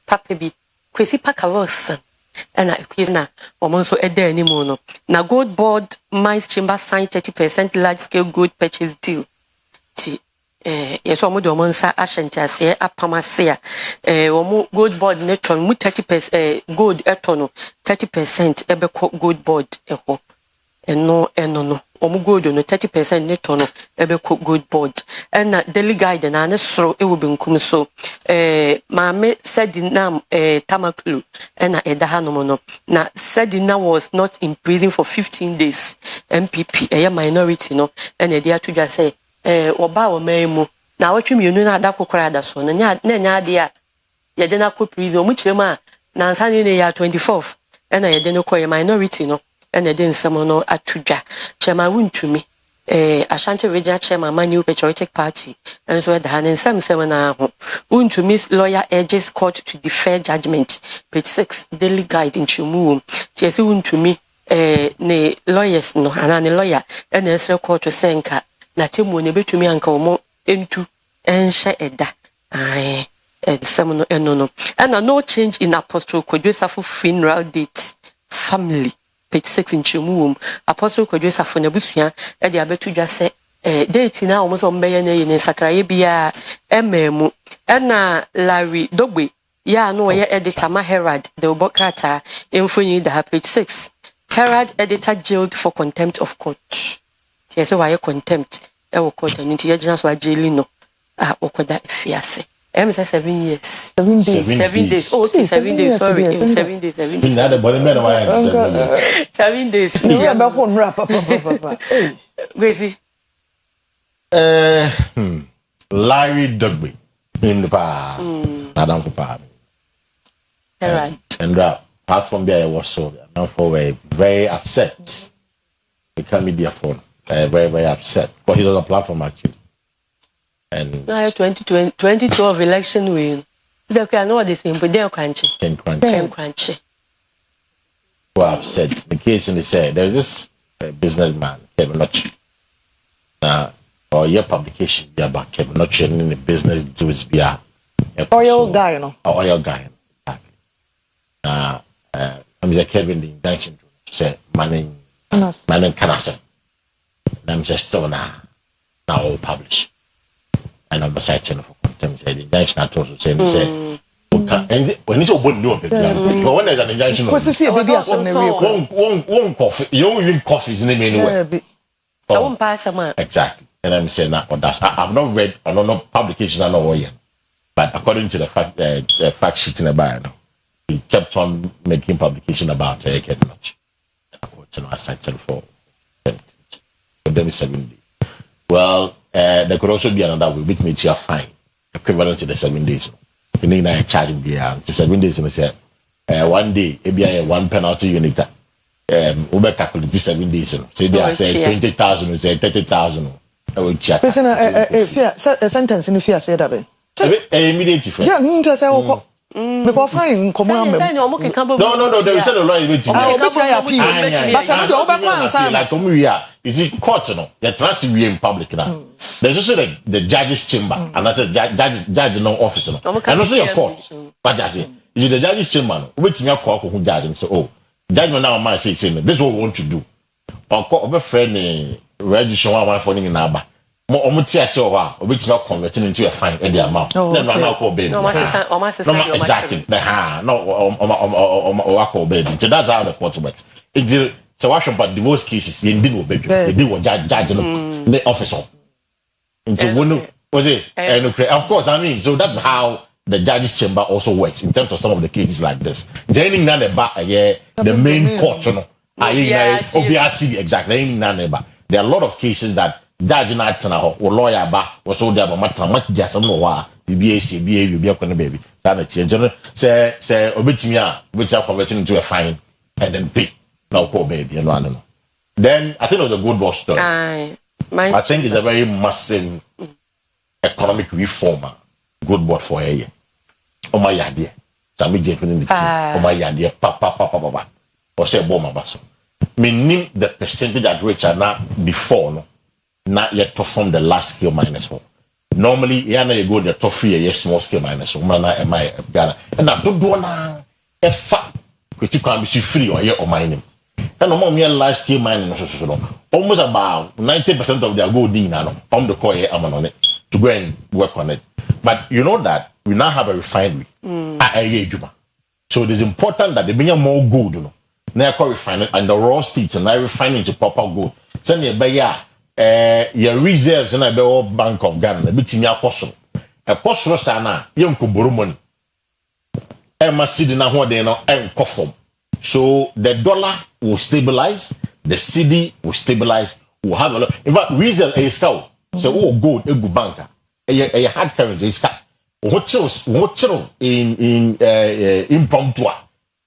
papa bi Kwesi Pakarosan and na almost a day anymore. Now gold board mines chamber signed 30% large scale gold purchase deal. Yes, omo do monsa ashente ase apamase omo gold board neton mu 30% gold etono 30% ebeko gold board eho eno no omo gold no 30% netono ebeko gold board na daily guide na ne soro ewo benkum so maame Sedinam Tamaklu na edaha no no na Sedina was not in prison for 15 days MPP minority no na e dey atudwa say oba o memu na watwe mienu na ada kokora da so na nya ade a ye de na ko prison mu kirem a na nsa ne ya 24th na ye de no ko minority no na de nsem no atudwa chema wuntumi Ashanti Regional Chairman New Patriotic Party and so da na nsem na ho wuntumi lawyer urges court to defer judgment page 6 daily guide in Chimu tiesi wuntumi ne lawyers no ana ne lawyer na esre court senka na temu ne betumi anka omo entu enhye eda some no eno and no change in Apostle Kodwesafo funeral date family page 6 in Chimuum Apostle Kodwesafo na busua e de abetudwa se date na omo so mbeye na yin sakraye bia ememu na Larry Dogbe ya no ye editor ma Herald the Obokrata emfonyi da page 6 Herald editor jailed for contempt of court. Yes, why contempt? I will quote an intelligence or jailing no. Okoda fiase. M says 7 years. 7 days. 7 days. Oh, okay, 7 days. Sorry, 7 days. 7 days. 7 days. You back on rap, papa. Kwesi. Larry Dogbe. In the pa. Madam Kupa. Right. And apart from there, I was so now for very upset. Become media phone. Very, very upset. But he's on a platform actually. And 2012 election win. They can know the same, but they're crunchy. Crunchy. Were upset. The case in the say there's this businessman, Kevin Notch. Now, or your publication be about Kevin Notch in the business deals be a oil guy, you know. Oil guy. Exactly. Now, I'm the Kevin the intention to say manning Canasa. I'm just still now all published. And I'm citing for contempt. The injunction I told you say when it's open new but when there's an injunction one coffee, you don't even coffees in the anyway. I won't pass a man. Exactly. And I'm saying that I've not read I don't know publications I know yet. But according to the fact sheet in the bio, he kept on making publication about Kevin Notch. According to I cited for them 7 days. Well, there could also be another way, which makes you a fine equivalent to the 7 days. You need to charge the 7 days. And say, 1 day, maybe one penalty unit. Over calculate 7 days. Say they are say 20,000, say 30,000. I will check. A sentence in the fear said that. Immediately. Yeah, because fine, come on. No, there is a lawyer waiting. But I like we are. Is it court? No, the transit we in public now. There's also the judge's chamber, and I said judge no office no. And also your court. But I say, is the judge's chamber? Wait me a court who judge and say, oh, judgment now man say this is what we want to do. Or court of friend registration one for in Naba. More say which not converting into a fine in the amount. Then now call baby. No, exactly. No, call baby. So that's how the court works. It's so what about divorce cases? You didn't obey. They did what judge the officer. Into one was it? Of course, I mean, so that's how the judge's chamber also works in terms of some of the cases like this. The main court, you know, exactly. There are a lot of cases that judge not or lawyer or so there but just no BBAC baby. Say obitimia which are converting into a fine and then pay. Now call baby, you know. Then I think it was a good boss story. I think it's a very massive economic reformer. Good board for a year. Oh my idea. Sami Jeffin in the team. Oh my idea. Papa. Or say bomber basso. Meaning the percentage at which are not before no, not yet perform the last scale minus 4. Normally, you go the top free, small scale miners, so man, am I Ghana. And I don't want a fat, which you can be free or your mining. And no more large scale mining, almost about 90% of their gold in now, on the core, I'm on it to go and work on it. But you know that we now have a refinery at Oyerepa. So it is important that they bring more gold, you know. Now I refine it and the raw states and I refine it to proper gold. Send me your reserves and I be all Bank of Ghana. A bit in your cost. A cost Rosana, young Kuburumon. Emma City now what they know and conform. So the dollar will stabilize, the city will stabilize, will have a lot. In fact, reserve a scout. So gold, a good banker. A hard currency is cut. What in impromptu,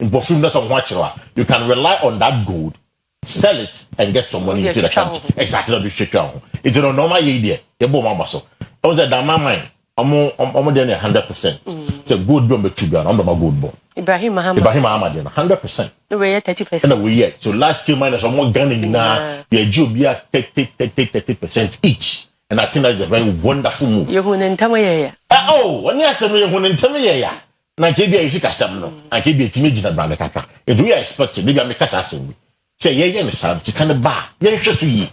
in perfumeness of what you can rely on that gold, sell it, and get some money into the country. Exactly what you should do. It's a normal idea. You bomb my muscle. I was at that mine. I'm more than 100%. It's a good bomb to be on my good bomb. Ibrahim Muhammad 100%. No way 30%. And we yet. So last scale miners are more gunning now. Your job be at 30% each. And I think that is a very wonderful move. You wouldn't tell me. Oh, when you say you wouldn't tell me, yeah. Na kebi a isika semno. Na kebi etimi gina brand kaka. It we are expecting. Maybe I make us ask me. Say ye ne sam ti kan ba. Ye hwe so yi.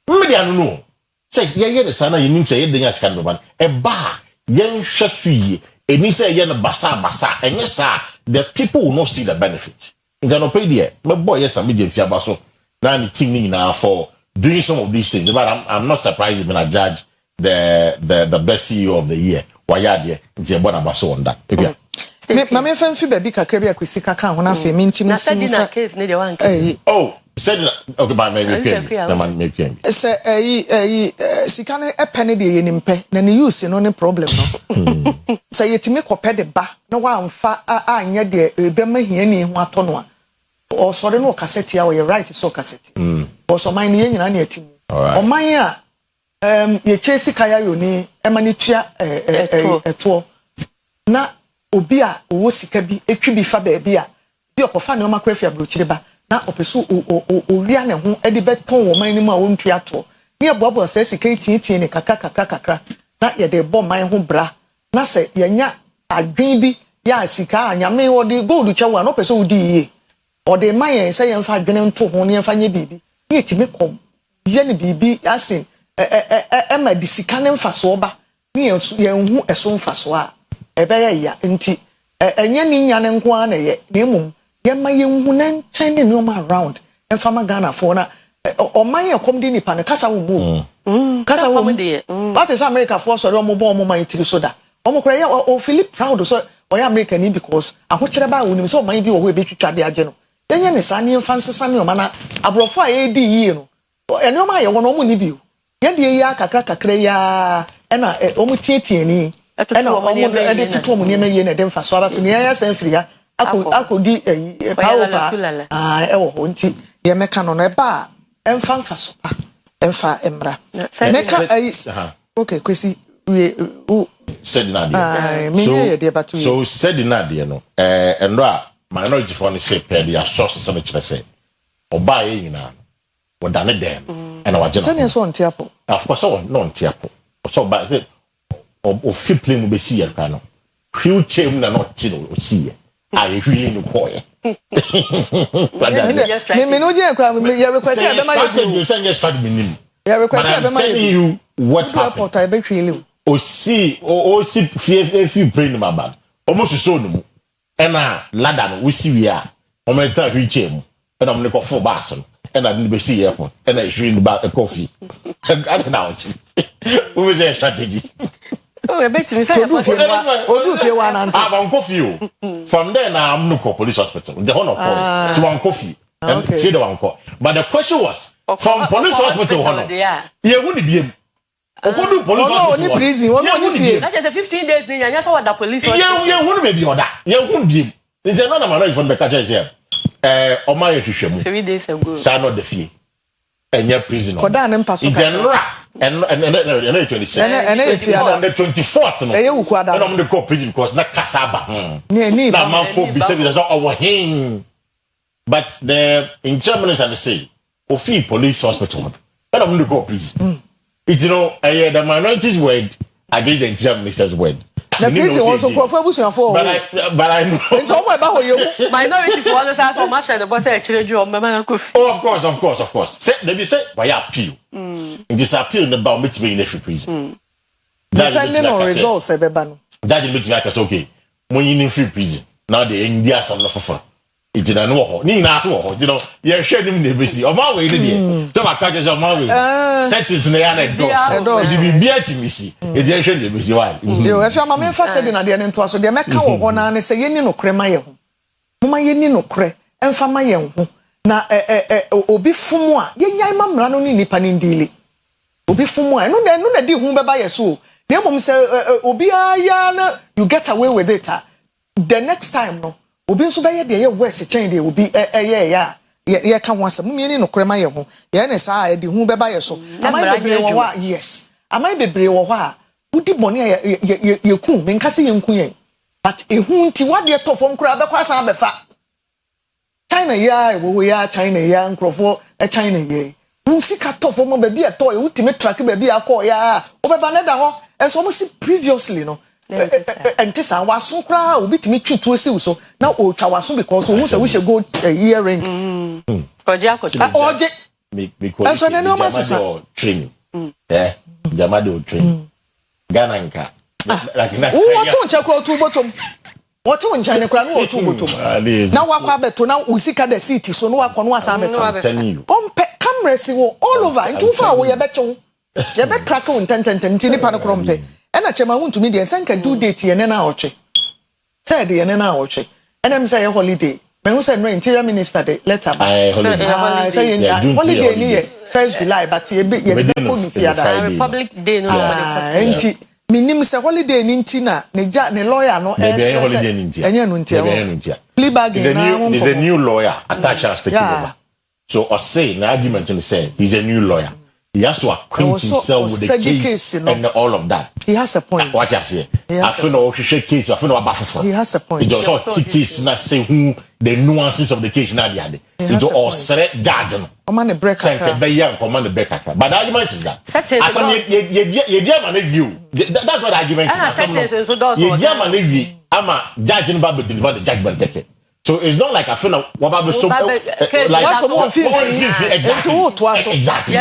Me dia no no. Say ye ne sana ye nim say ye denya sika no ba. E ba ye hwe so yi. Eni say ye ne basa. Enye sa the people will not see the benefit. Nja no pay there. Me boy yes am je fia ba so. Na ni team ni na for doing some of these things. But I'm not surprised when I judge the best CEO of the year. Why are there? It's a bon abaso on that. Mama fan fi baby kakra bi Kwesi kaka ho na fe minti na said na case ne de wan. Oh, said okay by maybe man make him. Say sika no epe ne de ye nimpe na ne use no ne problem no. Say yetimi kopɛ de ba na wa amfa anya de ebe mahia ni ho atɔ no a. O sɔre no cassette ya we right so cassette. O so man ne nyina na atimu. O man a ye chesi kaya yoni emani tua eto na obi a owo sika bi etwi bi fa ba bi a bi okofa ne o makra fi abrochire ba na opeso o wia ne ho edi beton wo man ni mu a won tua to ne eboabo se sika tie ne kakra na ye de bɔ man ho bra na se ye nya adwen bi ya sika anyame wo de gold chawa no peso wo di ye o de man ye se ye mfa adwen nto ho ne mfa nye bibi ne etimi kom ye ne bibi asin ema di sika ne mfaso ba ne ye hu eso mfaso a ebe ya nti enye ni nya ne nko a na ye na mum ye ma ye hu na nchen ne no around emfa ma Ghana for na o man ye kom di nipa ne kasa wo mu kasa wo mu what is America for so mo bo mo man tiri soda o mo kura ye o feel proud so o ya America ni because ahokere ba wo ni so man bi wo ho ebetwitwa de age no enye ne sa ne mfa nsesa ne o mana abrofo a ye di yie no ene o ma ye wo no mo ni bi ye de ya kakra ya ena o mu tietie ni ena o mo de tutu mo ni me ye na de mfa so ara so ne ya san firi ya akodi pawo pa e wo ho nti ye meka no no e ba emfa mfa so pa emfa emra meka okay Kwesi we said nadia so said nadia no endo a minority for ne say per dia source some chire say oba ye nyina wo dane dem and wa jena tell so ntiapo of course so no ntiapo so ba say o fi play no be see ya ka no hwiu chem na no ti no o see ya I really no koye me no je kwa me ya request e be ma you say just start me ya request e be ma you what happened I be twili o see few brain no bad almost so no e na ladder no we see we are o me ta hwi chem e na me ko fo bass no e na be see airport e na hwi ba coffee I don't know we was a strategy. Oh, I bet me say odu fie wa na nta I'm coffee from there now I'm no police hospital the honor call to one coffee and feed one call but the question was from police hospital honor ye hu ni biem okodu police hospital no prison no fie that is 15 days in anya for the police hospital ye hu ni be oda ye hu biem nze no na man from the catch here o ma ye hwehwemu 3 days ago sa no the fie enya prison koda ne mpa so and 26 and if you are the 24th no you kwada and I'm the call prison because na kasaba ni na man for be say there's our him but the in Germany and say police hospital and I'm the call prison it you know the minorities word against the interior minister's word. The prison also for but I know. It's all about you. Minority for others as so much as the boss actually drew Mama Kofi. Oh, of course. Say, let me say, why appeal? In this appeal, the bound to be in every prison. Depending on results, Ebebano. That is like us, okay. When you in free prison, now the India some of fun. It's in a no, you know, you're sharing the busy. Or my way, so I catch us on my way. Set is in the anecdote. If you be at me, see, it's a shame the busy. Why? You, if your mamma said in the end to us, so they make our one and say, you know, crema, Mama, you know, cre, and fama young. Na obi fumwa, ye mam rano ni nipanin dili. Obi fumwa, no, they do whom by your soul. The mom say, Obi, you get away with it. The next time, no. Obi nso bɛyɛ de yɛ west chain de obi yɛ ka ho asɛm mmie no krema yɛ ho yɛ ne saa yɛ de hu bɛba yɛ so amai bebree wɔ hɔ a yes amai bebree wɔ hɔ a wodi bɔne yɛ ku menka se yɛ nku yɛn but ehu nti wade to fam kura bɛkɔ asan bɛfa China ya wo ya China ya nkrofo China ye wo sika to fam ba bi eto e wutimi track ba bi akɔ ya wo bɛba ne da hɔ enso mo si previously no entisa waso kra obi timi twitu esi so na o twa waso because o say we should go earring oje akocha oje because so na no masisa training jamade o train Ghana nka like na what on chakro tu bottom what on China kra no tu bottom na wakwa beto na usika the city so no wakọ no asa beto ompe camera si wo all over into fa wo ye beto ye be track on 10 ni pa no krompe ena chema won to me dey senka due date ye na otwe said ye na otwe enem say holiday me who say no interior minister dey letter ba say holiday ni 1st July but ye be ko ni fiada Republic Day no enti minim say holiday ni ntina ne lawyer no enye no ntia plea bargain na is a new lawyer attached as taking over so or say the argument to say he's a new lawyer. He has to acquaint himself with the case and all of that. He has a point. What you say? I feel no case. I feel no abafufo. He has a point. It's also case na say who the nuances of the case na dey. It's all set judge no. Command the break. Say be young command the break. But the argument is that. As some you dey man view. That's what the argument is. You dey man view. Ama judge no ba deliver the judgment keke. So it's not like I feel like like someone feel exactly.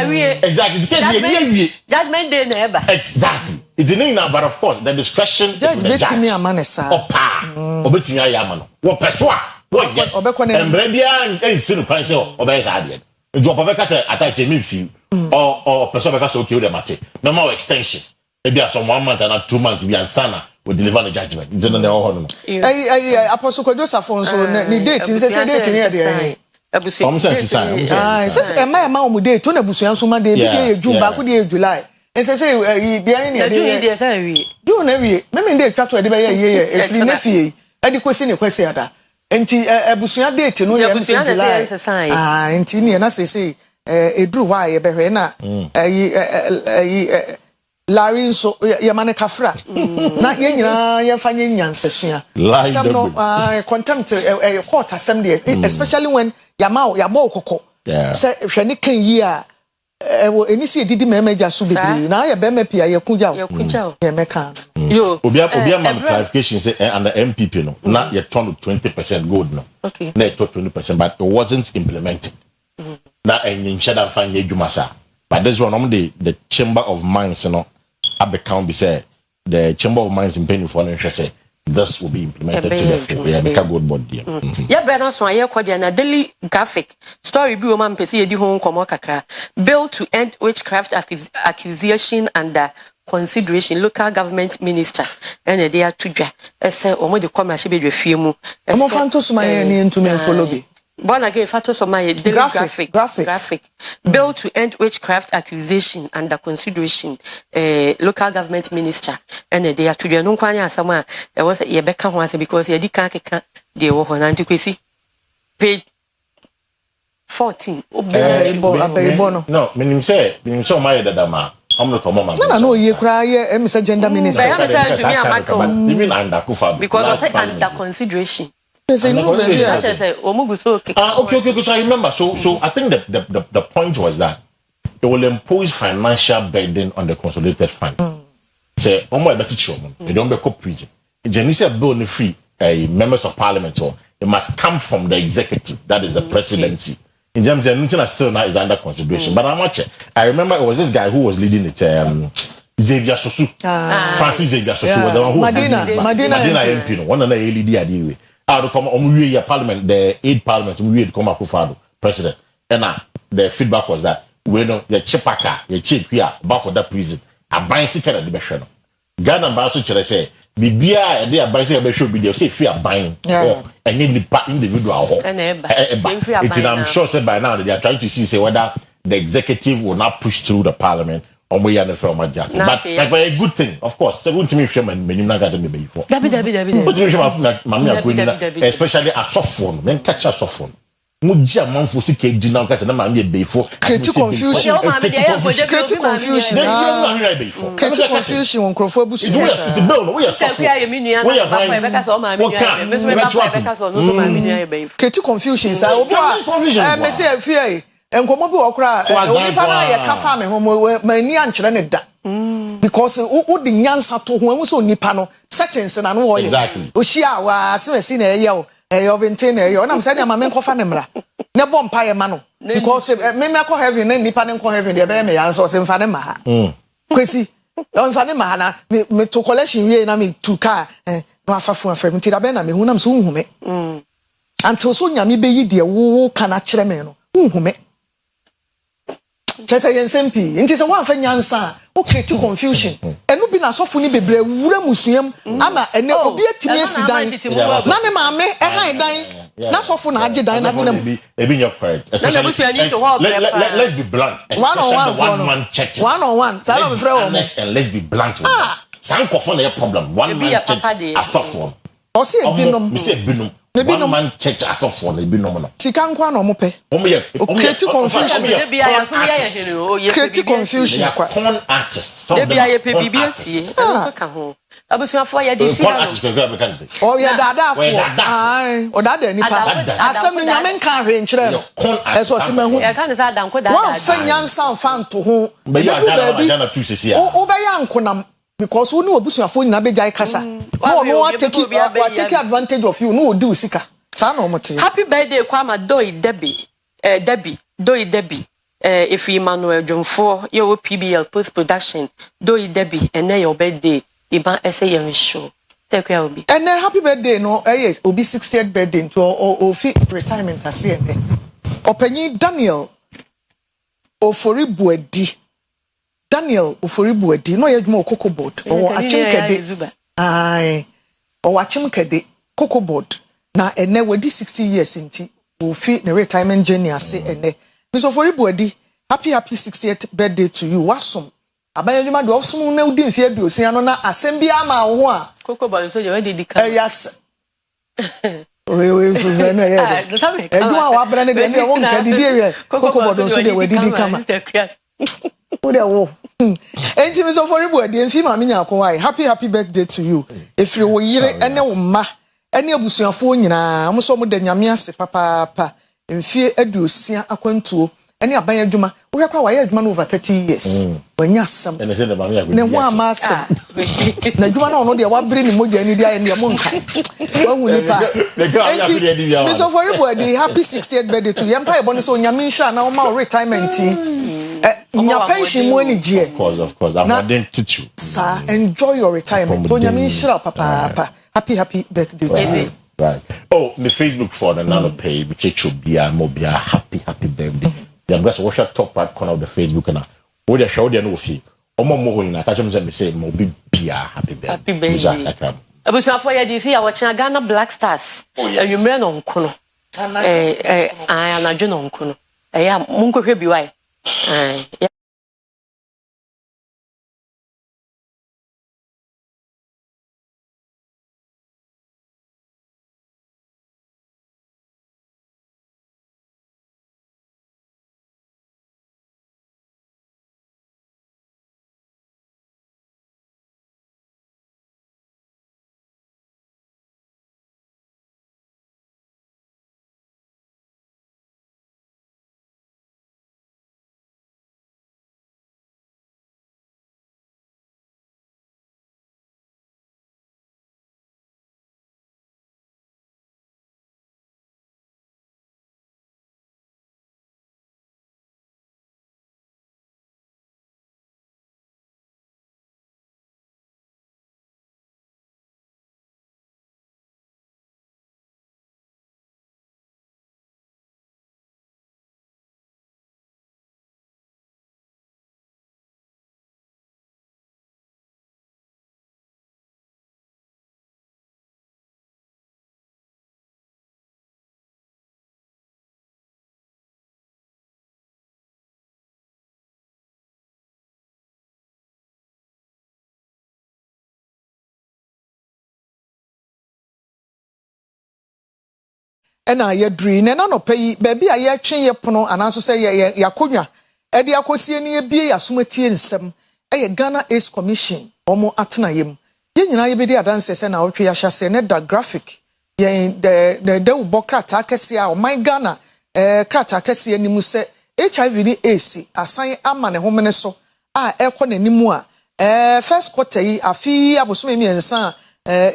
Judgment day never. Exactly. It's in now, but of course the discretion judge betting me a man sir. Opa. Obetimi ayamano. Wo peswa. Wo get. Embrabia and sinu kwan say obey say nti opobeka say attach me feel or person beka say okay we mate normal extension maybe as 1 month and 2 months be ansana we deliver the judgment it's no no apostle Joseph so ni date say date ni dey abusuan say ema o mu date to na abusuan so ma dey bi dey June ba ko dey July and say dia ni dey say wi do na wi me dey twa to dey be ye efri na fie edi kwesi ne kwesi ada enti abusuan date no ye abusuan July enti ni na say edru wa ye behwe na Larry so yamane kafra na ye nyina ye fanye nyansesua some no contempt court assembly especially when yabo kokko say hwene kan yi a eni se didi memeja so bebre na ye be mapia ye kunja ye meka yo obia man clarification say under MPP no na ye turn 20% gold no okay na 20% but it wasn't implemented na en shada fanye dwumasa but this one the Chamber of Mines no abecount be say the Chamber of Mines in Penny for say this will be implemented to the full make a good board there yeah brother so aye kwadia na daily graphic story bi o man pese ye di ho nkomo kakra bill to end witchcraft accusation under consideration local government minister and they are to dwa say omo de commercial be dwafie mu omo fanto suma ye ni ntumi follow be born again fatos of my daily graphic bill to end witchcraft accusation under consideration local government minister and they are to the no kwanya asama there was a beka ho ase because ye di kan keka dey wo ho na Kwesi page 14 abebo no menim say my dada ma amno komo ma na no ye kra ye em say gender minister even under kufa because I under consideration okay. So I remember. So I think the point was that it will impose financial burden on the consolidated fund. say omo e beti chom they don't be go prison Jenny bill no free members of parliament or it must come from the executive, that is the presidency. In terms of nothing still now is under consideration. But I'm watching. I remember it was this guy who was leading it, Xavier Sosu. Francis Xavier Sosu was the one who Madina MP. One of the LED idea. Out come on parliament, the aid parliament, we come Akufo president. And now the feedback was that we don't the chipaka, the chip here back of that prison. A buying secret at the best. Ghana Basu say bibia e dey abanse be show be dey say free aban or any individual I'm sure say by now they are trying to see whether the executive will not push through the parliament or we are the from but like a good thing of course 70 share man na ga say be before especially a soft phone men catch a soft phone Mujia manfo sike gina ka se na ma me beifo create confusion on crofo abusu it's bill no we are suffering we are buying create confusion sa obi a me say afie enkomo bi okra obi pa na ye kafa me ho mani ankyere ne da because wo de nyansa to ho emu so nipa no settings na no wo ye o hia wa se na ye o obintin na am say na ma me nkofa ne mra ne bom pa ye ma no because me ko heaven na nipa ne ko heaven de be me yan so se mfa ne ma ha Kwesi mfa ne ma ha na me to collection we na me to car no afafo afrem ti da be na me hu na so hu me until so nyame be yi de wo kana kire me no hu me chese yen sempi nti se wan fa nyansa o create confusion enu bi na sofo ni bebre wura musuam ama ene obi atimi asidan na ne maame e han dan na sofo na age dan na tenam e be your correct especially let's be blunt one man church one on one say no frɛ wo and let's be blunt with that san kofo na problem one man church asofo o se ebinom me say ebinom one man church asofo na ebinom no sika nkwa na omo pe create confusion create confusion kwa con artist de bia ye pe bibia tie so ka ho abusuafo ya de si o ya dada fo ai o dada nipa asem ni nyame nka hwe nkyere no eso se mahu ya ka ne sa danko dada wa fa nyansa fa nto ho be ya dada tu sesi o be ya nkonam because wonu obusuafo nyina be jai kasa no wa take advantage of you no do sika ta na omote happy birthday kwama doi debi if Emmanuel Jomfo your PBL post production doi debi and your birthday iban essay your show take care obi and then happy birthday no yes obi 60th birthday to o fi retirement ase ene opanyi Daniel Oforibuadi no yedwuma okoko board o achim kede ai o achim kede koko board na ene wedi 60 years nti o fi the retirement journey ase ene Mr. Oforibuadi happy 60th birthday to you wasom abayedwuma do osom na udi mfie do osia no na asem bia ma wo ho a koko board so you dey dika yes we fuve na ye edwuma wa bra ne de ne won ka didi ere koko board so dey we didi kama wo enti Mr. Oforibuadi enfi ma me nya ko happy birthday to you efiri wo yire ene wo ma ene abusuafo nyina mo so mo da nyame ase papa emfie aduosia akwantuo ene aban adwuma wo hwekwa wa ye adwuma no over 30 years wanya asem ene se de ma me ya ne ho ama asem na adwuma no no de wa bere ni mogya ni dia ne mo nka wa hu nipa enti Mr. Oforibuadi happy 60th birthday to you empire boni so nyame nsha na wo ma retirement nya pension mo ani gie of course I'm not to you sir enjoy your retirement to nyame nsha papa happy birthday to you right oh the Facebook for the nano pay which should be a mobile happy birthday yeah because what shall top right corner of the Facebook na wo dey show dey no fi omo mo ho nyina ka chem say mo bi bia happy birthday abusuafo ya di si ya watching Ghana Black Stars anwumre no nko no anadwo no nko no ya munkohwe bi wai ena ye dri ne na no pay baby a ye twen ye pono anaso se ye yakonwa e de akosie ne ebie yasomatie nsem ye Ghana Ace Commission omo atena yem ye nyina ye bedi adanse se na otwe ya hyase ne da graphic ye de wo krata kese a o my Ghana krata kese animu se HIV ni AC asan ama ne homene so a ekọ nanimu a first quarter yi afi abosome miensa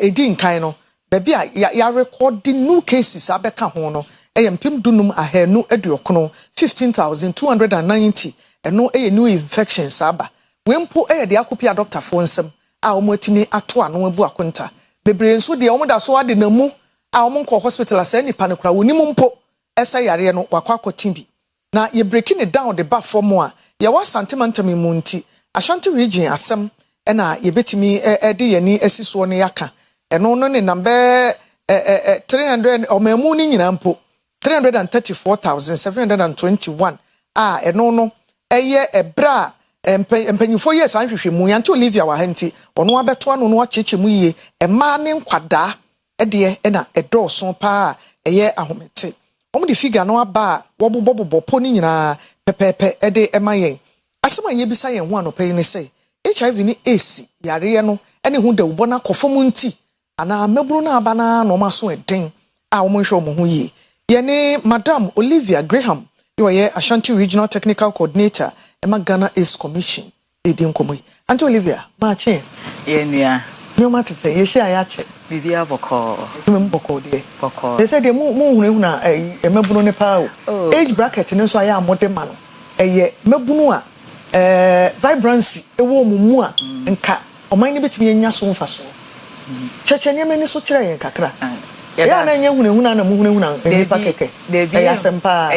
edi nkan no baby a ya recording new cases abeka ho no mpem dunum ahanu aduokono 15290 eno new infections aba wempo de akopia doctor fo nsem a omotimi ato ano abu akonta bebre nso de omoda so ade namu a omonko hospital asa nipa ne kura wonimu mpo esa yare no wakwakotin bi na ye breaking it down the bar for more ye wa santimentami munti Ashanti region asem na ye betimi de yani asiso no yaka eno no ne number 300 o mamu ni nyina mpo 334,721 eno no eye ebra empanyufo yes anhwehwe mu yanti Olivia wa hanti ono abeto ano no acheche mu yie ema ne nkwada de na edoso pa eye ahomete the figure no aba wobobobo poni nyina pepepe ede emayen asema ye bisa yen ho anope ni say HIV ni AC yare no ene hu da ubo na kofom nti ana meburu na aba na no maso eden a wo monhwe mo ho yi ye ni Madam Olivia Graham you ye Ashanti Regional Technical Coordinator ema Ghana Ace Commission edin komoyi Auntie Olivia ma che ye nua you must say ye share ya che bibia boko boko de boko they said they mu hu na emebunu ne pa o age bracket ne so aya amode ma no mebunu a vibrancy ewo mumu a nka oman ne betimi anya so mfaso cheche ne meni so kire yen kakra ya na nya hu na mu hu na nipa keke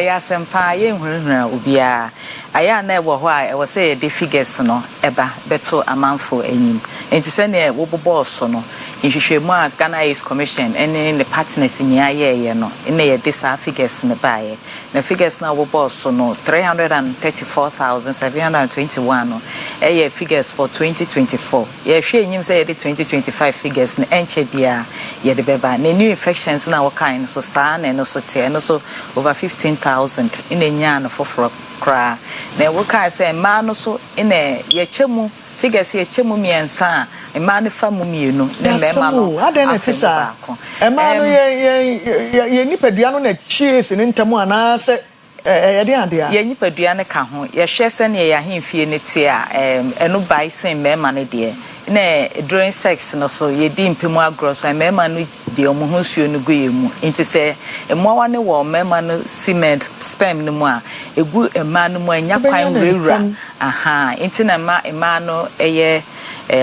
ya sempa ye hu obia aya na ewo ho a ewo say the figures no eba beto amanfo anyim enti se ne wo bobo so no nhwehwemu a Ghana Ace Commission ene ne partners ni ayeye no ene ye disa figures ne baaye na figures na wo boss no 334,721 no eye figures for 2024 ye hwe enyim say ye de 2025 figures ne enche bia ye de beba na new infections na wo kan so saa na no so te no so over 15,000 ine nya no for kra na wo kan say ma no so ine ye chemu figures ye chemu miensa emane famu mienu ne mema no adena tisa emanu ye nipadua no na chiese ne ntamo ana se ye de ade a ye nipadua ne ka ho ye hwe se ne ye ahemfie ne tie a eno bai sen mema ne de na during sex no so ye di mpemu agro so mema no de omo ho suo no go yemu nti se emowa ne wo mema no cement sperm no mu a egu ema no mu anya kwan wura aha nti na ema no eye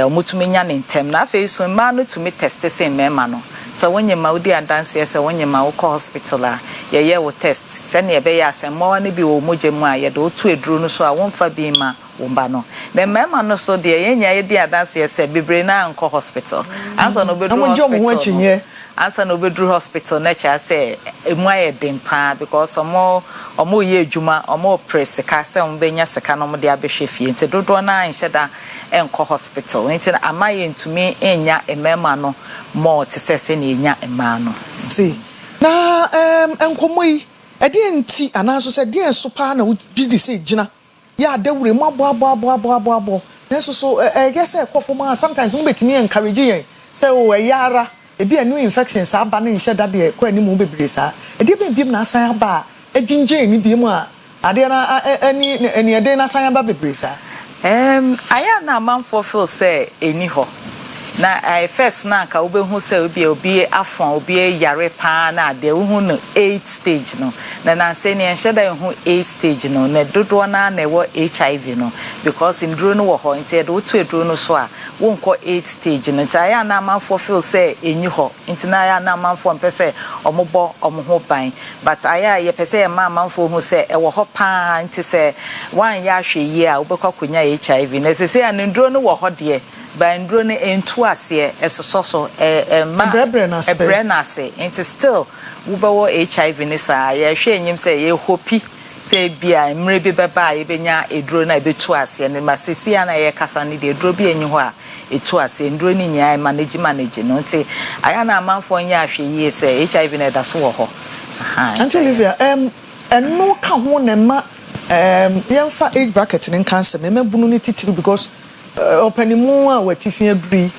omutumi nya ne ntem na afi so ema no to me test se mema no so wonye ma udi adanse se wonye ma wo hospital a ye wo test se ne ebe ya se mo ne bi wo moje mu a ye do otu eduru no so a wonfa bi ma womba no na mema no so de ye nya ye di adanse se bibre na nko hospital anso no bedru hospital ansa no bedru hospital na cha se emu aye dempa because omo ye adwuma omo press ka se omo benya seka no mo de abehwe fie nti dodo na anhyeda enko hospital nti na amaye ntumi enya emema no mo te se na enya ema no see na enkomoyi ede enti anaso se de so pa na wudi se gina ya dawure mo abo na so guess ekofo ma sometimes mo betimi encourage yen se o yara ebi a new infections aba na nhye dade kwa ni mu bebre sa ede biem na asan aba ejinje ni biem a ade na eni ede na asan aba bebre sa aya na manfo feel say eni ho na I first na ka obehu say obi afon obi yare pa na ade hu no 8 stage no na say ne nhye da hu 8 stage no na dodo na wo HIV no because in duro no wo ho nti do to eduro no so a wo nko 8 stage no nti aya na manfo feel say eni ho nti na aya na manfo mpese omobo omo ban but aya ye pese ma manfo hu say e wo ho pa nti say wan ya hwe yi a obekwa konya HIV na say an duro no wo ho de bandro ne entu ase esoso ebrenase it is still ubawo HIV ne sa ye hwe enyim say ye hopi say bia mre bi beba ye benya edro na betu ase ne masisi ana ye kasa ne de edro bi enyi ho a etu ase endro ni nya manage no nti aya na amanfo nya ahwe yi say HIV na da so wo ho Auntie Olivia, and no can one and ma young for age bracket and cancer, remember bunity because opening more where Tiffany agree,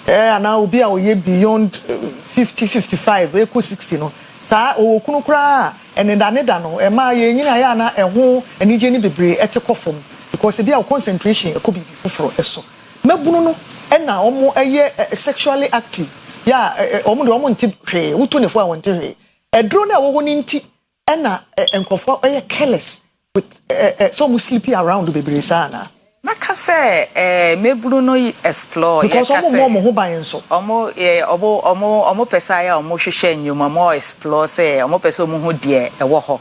and I will be our year beyond 50, 55, equal 60, no. Sa o kunukra and then danedano, and my yana and home and Eugenie Debris at a coffin because if your concentration could be for so. Mebuno and now almost a year sexually active. Yeah, almost tip, who 24 want to hear. A drone a woman in tea and careless with some sleepy around the baby sana. Maka say me Bruno explore because omo ho ban so omo pesa ya omo hwehwe nyuma mo explore say omo pesa omo ho de e wo ho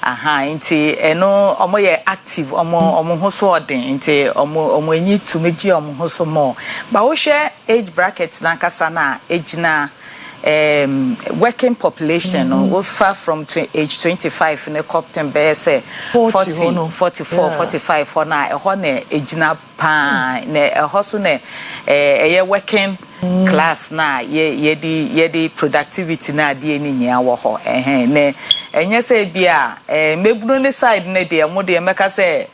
nti eno omo ye active omo ho so odin nti omo enyi to meji omo ho so mo ba wo hwe age bracket na kasa na ejina working population no far from age 25 in a coping be say 40 44 45 for na e ho na ejina pa na e ho so na working class na ye di productivity na de ni nya wo ho na enye say bia mebunu ne side na de mo de meka say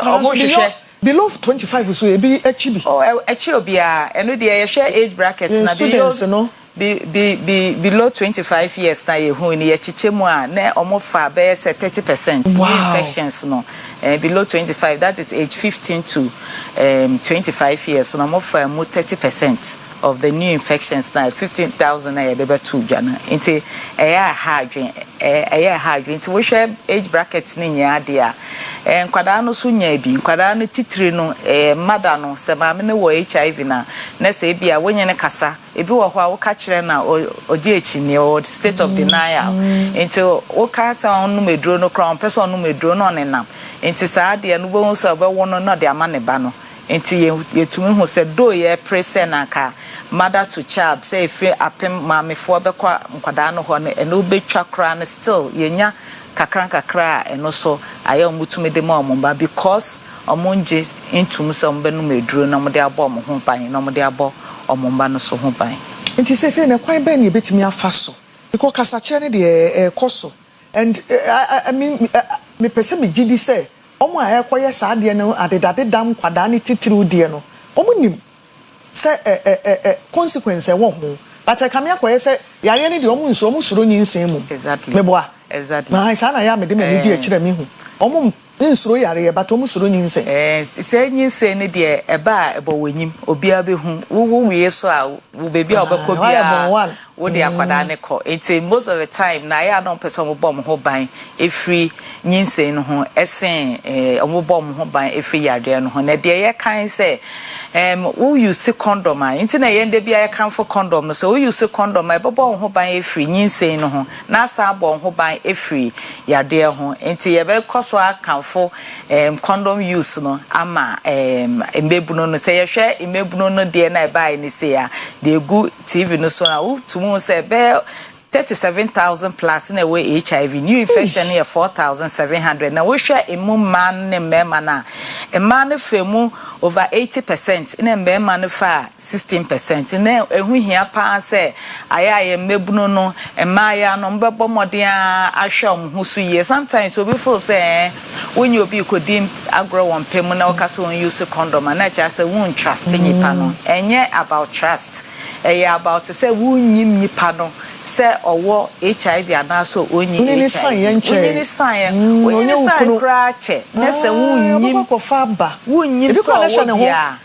omo hwehwe below 25 so e bi achibi achi obia eno de ye share age bracket na below 25 years na ye hu ni ye chichemu a na omofa be say 30% infections no below 25 that is age 15 to 25 years so omofa mo 30% of the new infections now 15,000 na ye beba tu dwana nti eya hardware nti wo hwe age bracket ni nya ade a nkwada no so nya bi nkwada no titiri no mada no se ma me ne wo HIV na se bia wonye ne kasa ebi wo ho a wo ka kire na odi echi ni o state of denial nti wo ka sa onu medro no crown person onu medro no nenam nti sa ade no bo so be wono no de ama ne ba no nti yetumi hu se do ye pressure na ka mother to child say if apem mamefo be kwa nkwada no ho no betwa kra no still yenya kakra eno so aye omutume de ma omba because omonje intum so mbenu meduro na mode abo omo ho ban na mode abo omomba no so ho ban nti say na kwan ben ye betimi afaso because kasache ne de koso and I mean me pese me gidi say omo aye koye sa de no adedade dam kwada ne titiri de no omo nim say consequence wo ho but I come here koye say yare ne de omo nso omo suro nyinsen mu exactly meboa exactly na isa na ya me de me di akire mi hu omo nsuro yare but omo suro nyinsen say nyinsen ne de eba ebo wanyim obia be hu wo wie so a wo bebi a obekọ bia wo de akwada ne ko enti most of the time na ya don person mo bom ho ban efri nyinsen no ho esen omo bom ho ban efri yare no ho na de ye kan say wo use condom a enti na ye nde bia ye kan for condom no so wo use condom e bom ho ban efri nyinsen no ho na sa bom ho ban efri yare ho enti ye be koso akan for condom use no ama embebuno no say ye hwe embebuno no de na e bai ni say a de gu TV no so na wo tumu say be 37,000 plus in a way HIV new infection here 4,700 na we share emu man ne mema na e man femu over 80% in a mema ne fa 16% na ehu hia pa say ayaye mebuno no e maya no mbebo modern ahwe omhusu ye sometimes we feel say when you be kodim agro one pemu na okase on use condom na cha say won trust nipa no enye about trust about say won nyim nipa no say owo HIV anaso onyi onyi sign krache na say wunnyim ko fa ba wunnyim so bia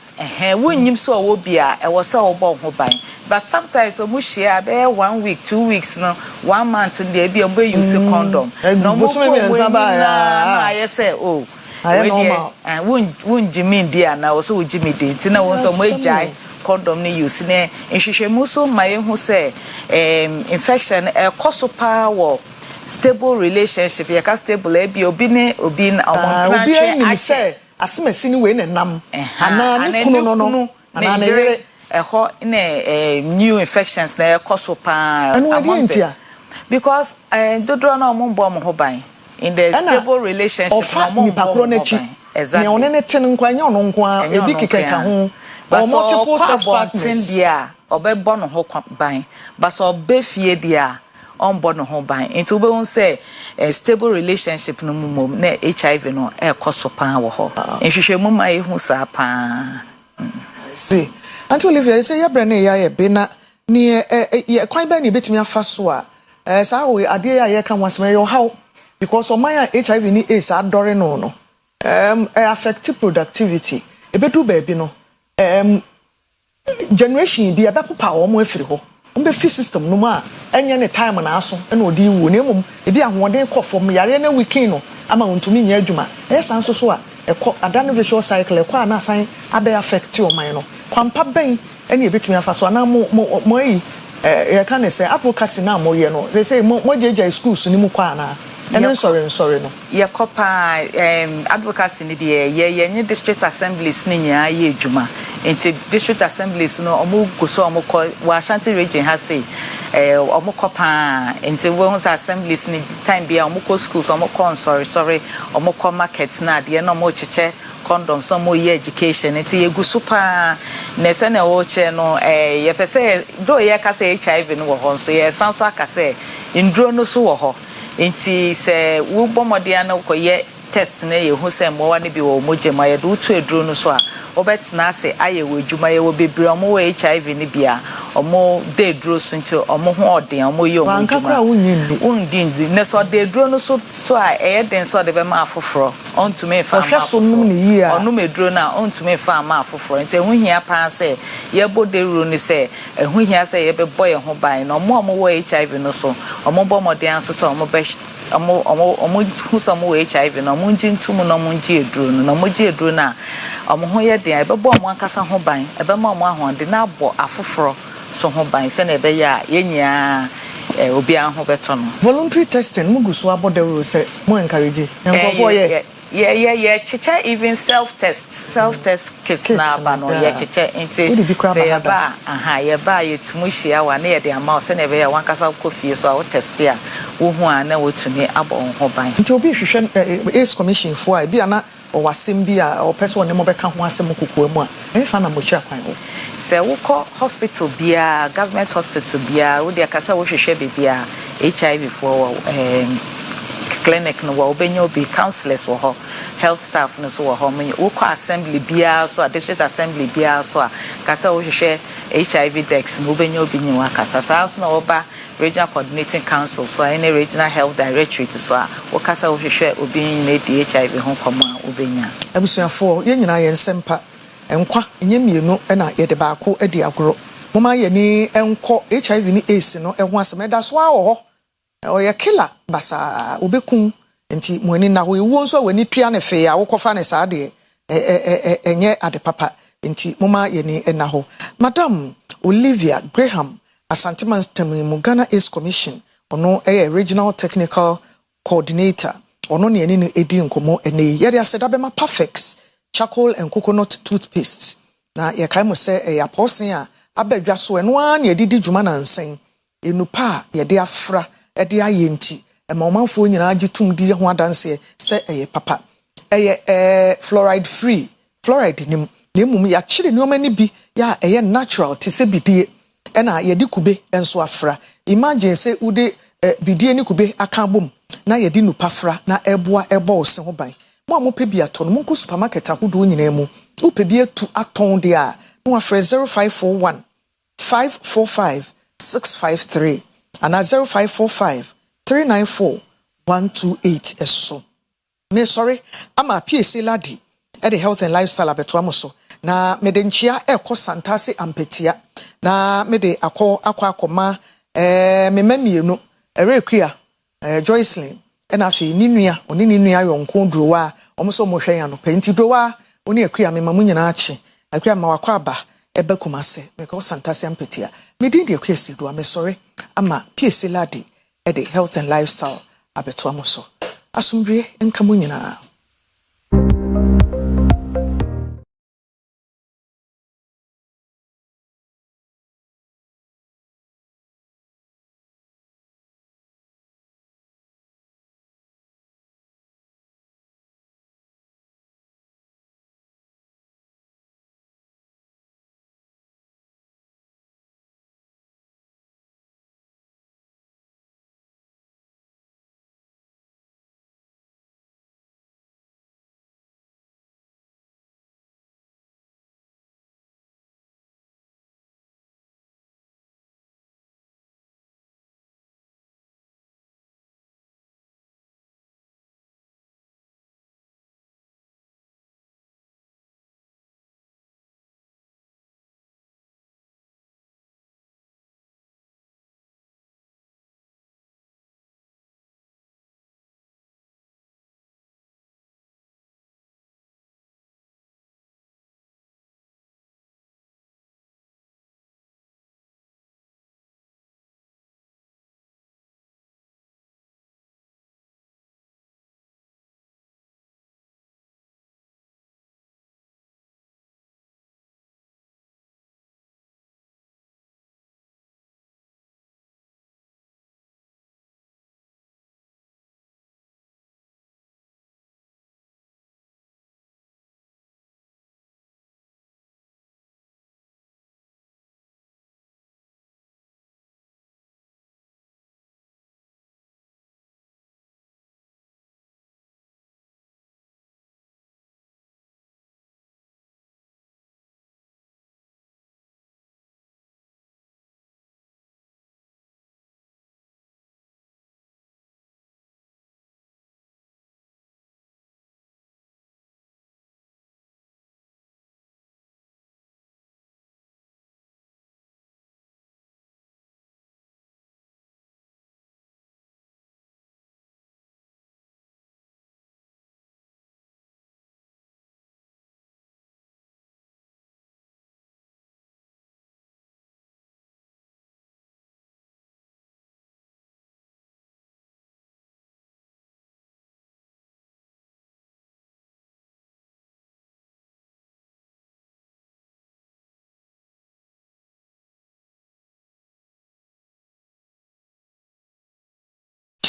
wunnyim so owo bia e wo say obo ho ban but sometimes o mu share be 1 week 2 weeks no 1 month dey bia mbo use condom no mo ko na I say oh wun jimi dia na wo so jimi dey tina wo so mo ejai condom ni use ne nhwehwemu so maye hu say infection cause power stable relationship ya ka stable e bi obi na obi ni say asemasi ni we nenam ana ne kunu no ana ne yere ho na new infections na cause power because dodro na ombo ho ban in the stable relationship na ombo exactly ne onene tin nkwanya ono nkwa ebi kekeka ho but multiple sex partners dia obebo no ho ban but so be fie dia on board no ho ban into we won say a stable relationship no mum na HIV no e koso pan wo ho nhwehwe mu ma ehu sa pa see Auntie Olivia say ya brane ya be na ne ye kwan ba ne betimi afa so a saa we ade ya ye ka wasem yo how because o man HIV ni AIDS adore no affect productivity ebedu ba bi no generation bi abepopa wo mo afiri ho be fi system no ma enye ne time na aso na odi wu na emom ebi ahoden kofom yare na weekend no ama wontumi nya adwuma san so a ekọ adane visual cycle ekọ ana san abe affect o man no kwampa ben ene ebetumi afa so na mo yi ye kan say advocacy na mo ye no they say mo jeje schools ni mu kwa na ene sorry no ye kopa advocacy ni de ye nye district assemblies ni nya ye adwuma enti district assemblies no omo goso omo ko wa Ashanti region ha say omo kopa enti we hu assemblies ni time bia omo ko schools omo ko sorry omo ko market na de no mo cheche condoms so mo ye education enti ye gusu pa na se na wo che no ye pese do ye ka say HIV no wo ho so ye sanso ka say ndro no so wo ho enti se wo bomode na ko ye test na ye hu se mo wa ne bi wo moje ma ye do tu edro no so a obetina ase aye wo adwuma ye wo bebre omo wo HIV ni bia omo de dro so nti omo ho odin omo ye omo adwuma undi ne so de dro no so a eye den so de be ma afoforo onto me fa ma so num ni yi a onu me dro na onto me fa ma afoforo nti hu hia pa se ye bo de ro ni se hu hia se ye be boy ho ban no omo wo HIV no so omo bo modern so omo be omo hu so mo HIV no omo nji ntum no omo nji edro no omo nji edro na omo ho ye den ebe bo omo ankasa ho ban ebe ma omo ahon de na abo afoforo so ho ban se na ebe ya yenya obi an ho beto no voluntary testing muguso abodero se mo encourage nkofo ye yeah chicha even self test kits na ba no yeah chicha enti say ba ye ba ye tumuhia wa na ye de ama se na ebe ya wankasa kofie so a wo test ya wo hu a na wo tumi abo ho ban nti obi hwehwe AIDS commission fo a bi ana o wasem bi a o person ne mo beka ho asem kokko mu a enfa na mo kwan ho se wo ko hospital bia government hospital bia wo de akasa wo hwehwe bibia HIV for clinic no wo benyo be counselors wo health staff no so wo me wo ko assembly bia so district assembly bia so kasa wo hwehwe HIV dex no benyo bi nyi wa kasa sa so no ba regional coordinating council so any regional health directorate so wo kasa wo hwehwe obi nyi na HIV ho koma obenya abusuafo ye nyina ye nsempa enkwa enye mienu na ye de baako adi agoro moma ye ni enko HIV ni AIDS no eho asemeda so awo oye killer basa obekun enti muani na ho ewo nso wani tua ne fe ya wokofa ne saa de enye ade papa enti moma ye ni na ho Madam Olivia Graham Asanteman Temu Ghana AIDS Commission ono regional technical coordinator ono ne ni edi nkomo ene ye de aseda be ma perfect charcoal and coconut toothpaste na ye kai mo se ya posen a abadwa so eno an ye didi dwuma na nsen enupa ye de afra ede ayenti ma omanfo nyina agitum di ho adanse se papa fluoride free fluoride nim na emum ya kire ne omani bi ya natural te se bidie na ye di kube enso afra imagine se ude bidie ni kube aka bom na ye di nupa fra na eboa ebo ose ho ban mo amope bi ato no monko supermarket ahodo nyina mu upe bi etu aton de a no afre 0541 545 653 and 0545 394 128 eso. Me sorry, ama PSC ladi the health and lifestyle abeto amoso na mede nchia eko santase ampetia na mede akoma me mamienu erekua Joycelyn na afi ni nua oni ni nua yonko drowa omso mo hwen ano penti drowa oni akua me mamu nyina achi akua ma wakwa aba ebe kumase me ko santase ampetia me din de akua si do me sorry ama PSC ladi the health and lifestyle abeto amoso asumdwe nkamu nyina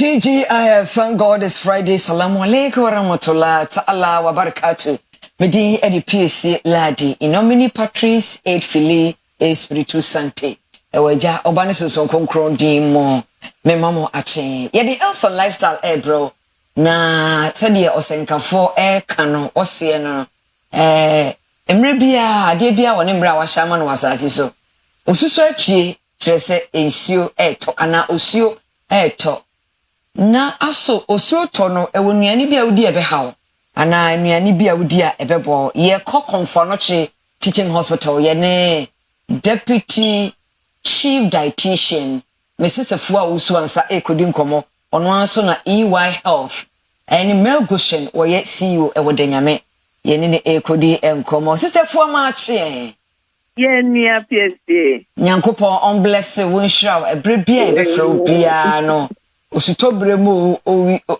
TGIF, thank God it's Friday. Salamu alaikum wa rahmatullahi ta'ala wa barakatuh. Medi edi PSC ladi. Inomini Patrice Aid Fili Espiritu Sante. Eweja obani susun konkron di mo. Me mamo ache. Yedi health and lifestyle bro. Na sadi osenkafo kano osie no. Emre bia ade bia woni mra wa shama no wasasi so. Osuso atwie kyerese ensio to ana osio to. Na aso osio to no ewo nuane bia wodi ebehaw ana nuane bia wodi a ebebo ye kokonfo no che teaching hospital ye ne deputy chief dietitian Mrs. Afua usu ansa ekodi nkomo ono anso na EY Health any Melgoshen wo ye CEO ewo denyame ye ne ekodi enkomo sister Afua ma che ye nia PSC nyankopon on bless won shraw ebre bia ebefro bia no osuto bremu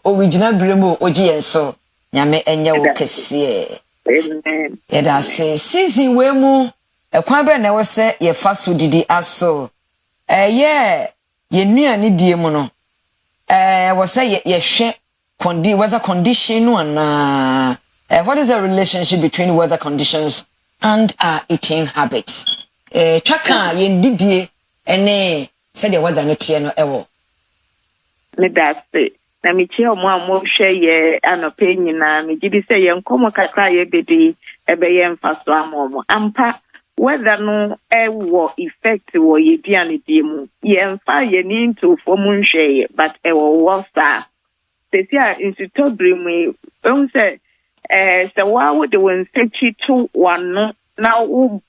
original bremu oji enso nyame enye wo kese amen yeda se season we mu ekwan be na wo se ye fa so didi aso ye nuane die mu no wo se ye hwe weather condition no na what is the relationship between weather conditions and our eating habits twaka ye didie ene se de weather ne tie no ewo me daste na mi che omo hwe ye anope nyina me gidi se ye nkomo kakra ye bedi ebe ye mfaso amomo ampa whether no wo effect wo ye diane die mu ye mfa ye ni into fomu hwe ye but wo wasa sesia institute brimu se se wa wo de won sechi to wano na who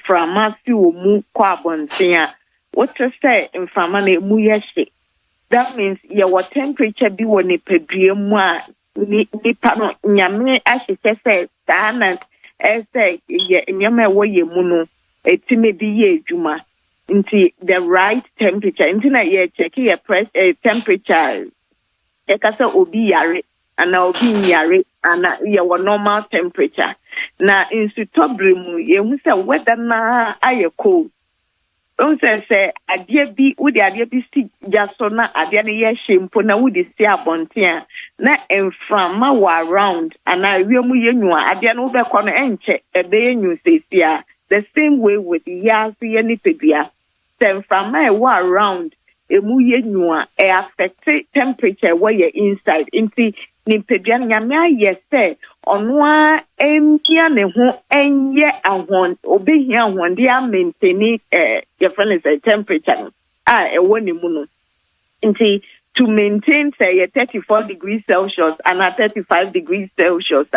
from masi wo mu kwa bontia what to say mfama na mu ye hye. That means your temperature be when it pedrie moi nipa no nyame ahye say that say nyame wo ye mu no etime bi ye adwuma nti the right temperature nti na ye check your press temperature e ka say obi yare ana obi yare ana your normal temperature na insitobre mu ye hu say weather na aye cold. Don't say adie bi udi adie bi si jaso na adie ne ye shempo na udi si abontia na enframa wa around ana wiemu ye nwa adie no be kono enche ebe ye nyu sesia the same way with yasi ye ni pedua enframa e wa around emu ye nwa e affect temperature where you inside inti ni pedua nyame aye se onwa empia ne ho enye ahon obehia ahon dia maintain your friend is temperature e woni mu no nti to maintain say 34 degrees Celsius and 35 degrees Celsius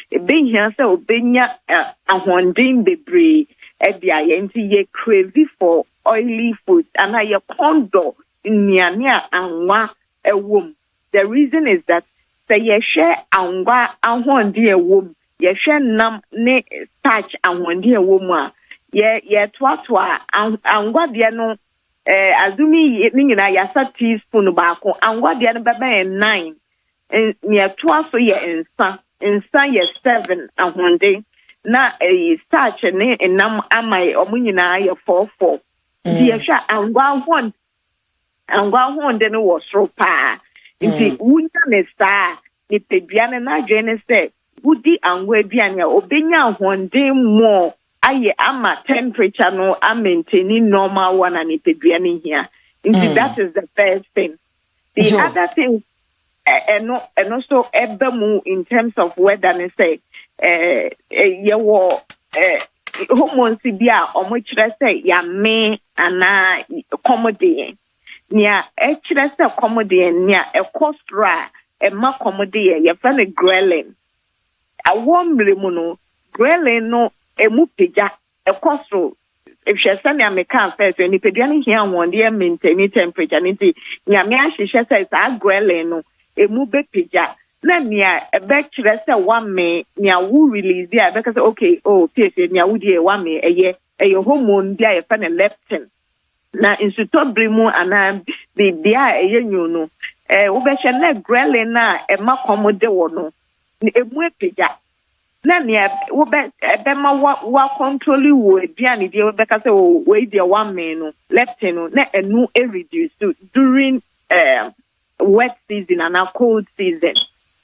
ebehia say obenya ahon din bebre e dia ye nti ye crazy for oily food and ye kondo niania anwa ewom. The reason is that say ye share angwa ahonde ewom ye share nam ne starch ahonde ewom a ye toatoa angwa de no azumi ni nyina ya sa teaspoon baako angwa de no beba 9 ye toaso ye ensa ye 7 ahonde na starch ne nam amai omunyina ye 4 ye share angwa ahonde no wo soro pa. Nti wunya ne saa ni peduane na adwene se wudi anwa aduane obenya ahonde mo aye ama temperature no a maintaining normal one and ni peduane here. Nti that is the first thing. The other thing and so ebemu in terms of weather ne say ye wo hormones bia omo kire say ya me ana commodity nia ekire se commodity nia ekostra ma commodity ye fa ne ghrelin awomre mu no ghrelin no emu pija ekosro if she say nia me kan first ni peduane hia won dey maintain temperature nti nia me ahihye say sa ghrelin no emu be pija na nia ebe kire se wa me nia wu release dia be say okay pese nia wu dey wa me eye hormone dia ye fa ne leptin na insutobri mu ana bibia eyenyu no wo be hye na ghrelin na e ma komode wo no emu epija na nia wo be ma wa control wo aduane die wo be ka say we dey 1 min no leptin no na enu e reduce during wet season and a cold season.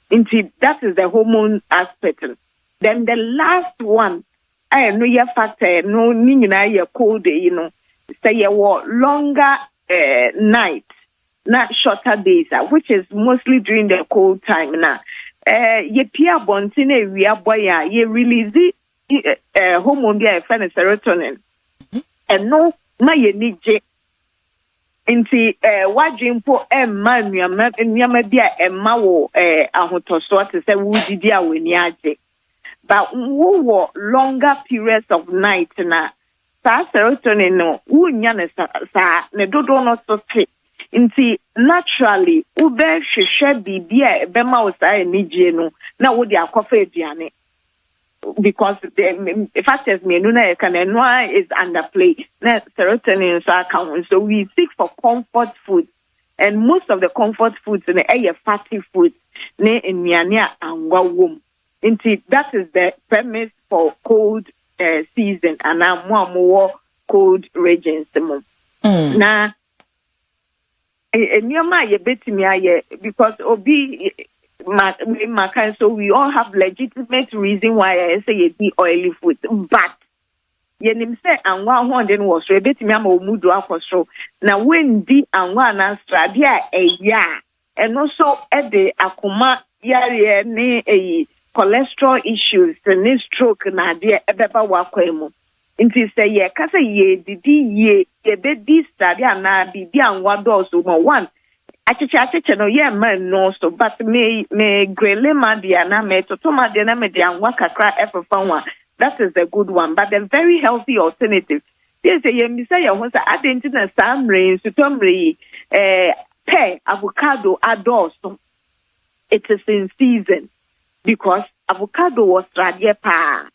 Indeed, that is the hormone aspect. Then the last one, I know your factor, no, you cold, say you longer night, not shorter days, which is mostly during the cold time. Now, ye pia bontine we are boy, ye release hormone be a serotonin, and no, my ye need Inti wadwin po emma nyama bia emma wo ahotoso te se wudidi a weni age but wo longer periods of night na sa serotonin no wunya ne sa ne dodo no so te inti naturally ube hwehwe bibia be ma wo sa enije no na wo di akofa aduane because the factors me no na can is underplay na serotonin so account so we seek for comfort food and most of the comfort foods in the fatty foods ne nnuane angwa wom inti that is the premise for cold season and more cold regions na nneoma ye betimi aye because obi so we all have legitimate reason why I say you eat oily food, but yenim say anwa honden was so betimi ama omudu akosro na when di anwa na stradia eya and also the akoma yare ne cholesterol issues ne stroke na de ebeba wakwemu nti say ye kasa ye didi ye be di stradia na bibi anwa dozo mo one achiche no ye man no so but me grele madia na me totoma de na me de anwa kakra efefanwa that is a good one but a very healthy alternative yes ye mi say ho sa adenti na samre sutomre pe avocado adorso it is in season because avocado was radie pa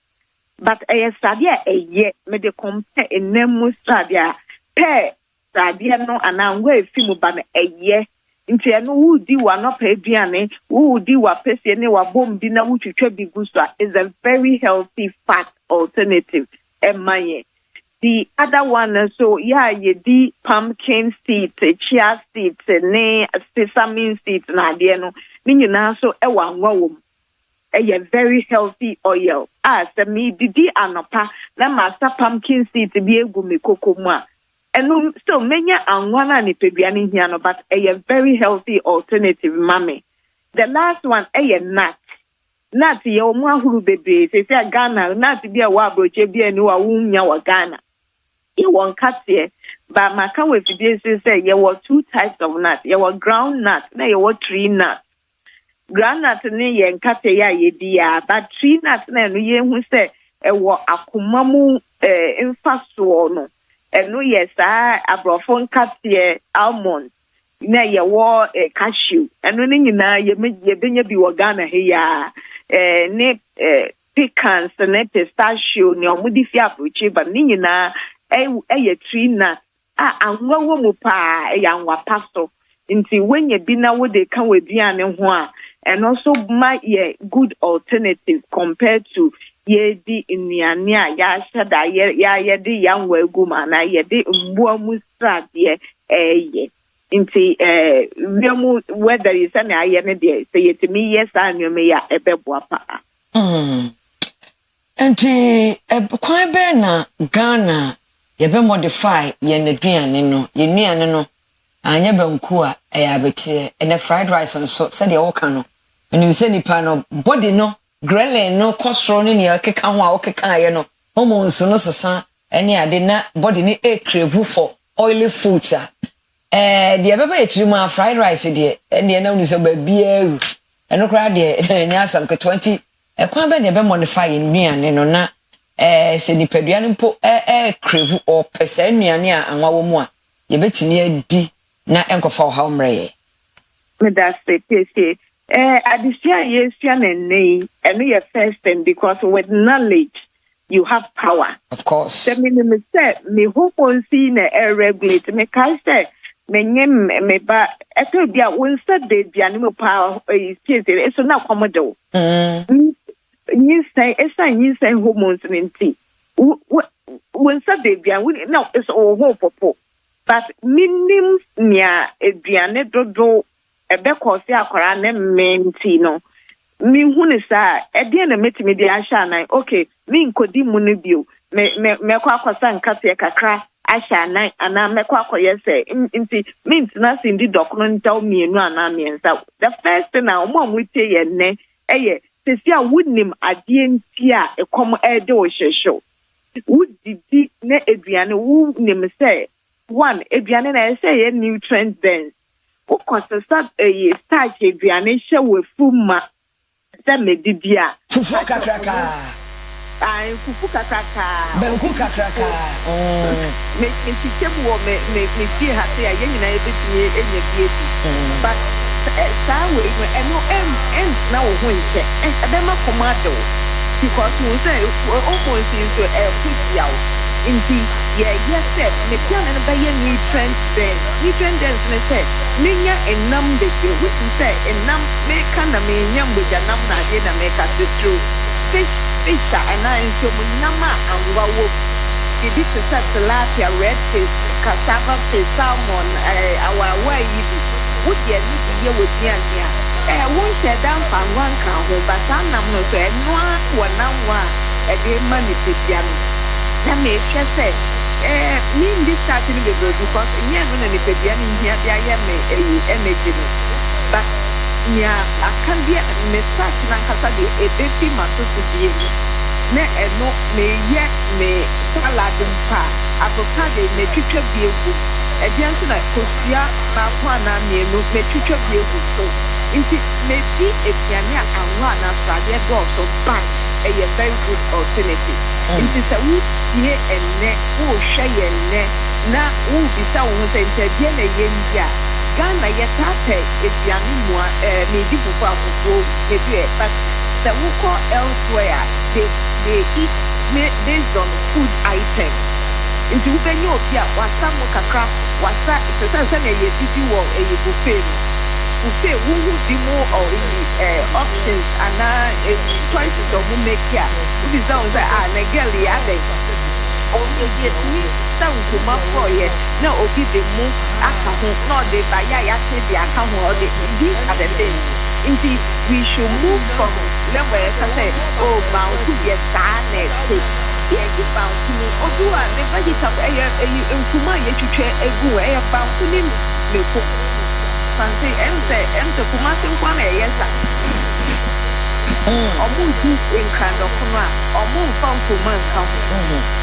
but radie me de compare enemu radie pe radie no anangwa efimu ba na nti eno wudi wa no pa aduane wudi wa pese ne wa bombi na wutwetwa bigusa is a very healthy fat alternative emaye the other one so ye di pumpkin seed chia seed ne sesame seed na de no ni nyina so e wa nwa wom a very healthy oil as me didi anopa na master pumpkin seed bi egu me kokomu a and still many anwana ni pebiani hiano, but a very healthy alternative, mommy. The last one, a nut. Nut, your mahuru baby, say Ghana, not to be a wabo, chebi and wa wunya wa Ghana. You won't cut here, but my can with this say there were two types of nuts. There were ground nuts, now there were tree nuts. Ground nuts ne and cut ya yedia, but tree nuts ne ye who say a wa akumamu infasuono. And no, yes, abrofon katie almond. Na ye war cashew. And when you na ye benya bi wagana here, ne pecans, ne pistachio, ne omudifia puchi, but nina a tree nut. And wo pa a young wapasto. Until when ye bina would they come with Diane and also my good alternative compared to ye di inyania ya shada ya di yang weguma na ye di mbuo mustra de inti wiemu whether is an aye ne de say it me yes anwome ya ebeboa pa enti kwan be na Ghana ye be modify ye naduane no ye nuane no anya banku a abete ene fried rice nso said ye wo kan no when you say nipa no body no grele no kosro ni akeka ho a okeka ye no hormones no sesa ene ade na body ni crave for oily foods de beba etrimu fried rice de ene na unu se ba bia eno kra de nya asam ke 20 kwan be de be modify nnuane no na se nipaduane mpo crave or pesa nnuane a anwa wo mu a ye betini adi na enkofa ho mreye me da say addition yes and your first thing because with knowledge you have power. Of course. The minimum said me hope on seeing a regulate me can say me ba eto bia won said the animal power is it's not commodore. You say hormones ninty. Won said the bia no it's all hope but minimum nia e biane dodo ebe kosi akwara ne menti no mi hu ne sa e de na metimi de ahya nan okay mi nkodi mu no bio me kwa kwasa nkate kakra ahya nan ana me kwa koye se nti mint na sindi dokno ntaw mienu ana miensa the first thing na omo amutie ye ne eye sesi a wunim ade nti a ekom ede wo hyehyew wudidi ne aduane wunim se one aduane na say ye nutrient dense wo consistent starch aduane hye we fuma se medidia fufu kakraka ai fufu kakraka benku kakraka me kitemu wo me tie ha se ya nyina ebetumi enye bieti but saa we no eno na wo ho nche ebe ma komado because we say almost is to quick yaw inti yes me pian na ba ye nutrient dense me say menya enam de je which is say enam me kana me nyam boja nam na de na me ka true fish and I so nama anwa wo it is a tilapia red fish cassava fish salmon our way would ye need ye with ya won't share down for one cow but I'm no so no one now a day money piano. That may just say, me this starting the road because yeah, when any piano here, I am a energy. But yeah, I can be a message and Cassadi, a baby master to be me no me yet me salad pa avocado me chicha biegu e bianso na kosia ba kwa na me no me chicha biegu so inti me di e piano anwa na sade do so ban a very good alternative. Inti sa wu ye enne wo hwe ye enne na wo bisa wo se ntadie na ye ndia Ghana ye tape e piano mo me di fufu afufu e bi e but the who elsewhere they eat based on food items. Into when you be wasa mo kakra wasa se na ye titi wo e buffet buffet who di more or options and choices of who make here who be down say na girl ya dey o ye ni down to ma for ye na obi de mu aka ho no de ba ya se de aka ho de these are the things. Indeed, we should move from level say, oh, bound to get darkness. Yeah, you bound to me. Oh, do I never get up a kuma yet to share a go a bound to him? No, fancy and the Kumatin Kwana, yes, or move in kind of Kuma, or move from Kuman County,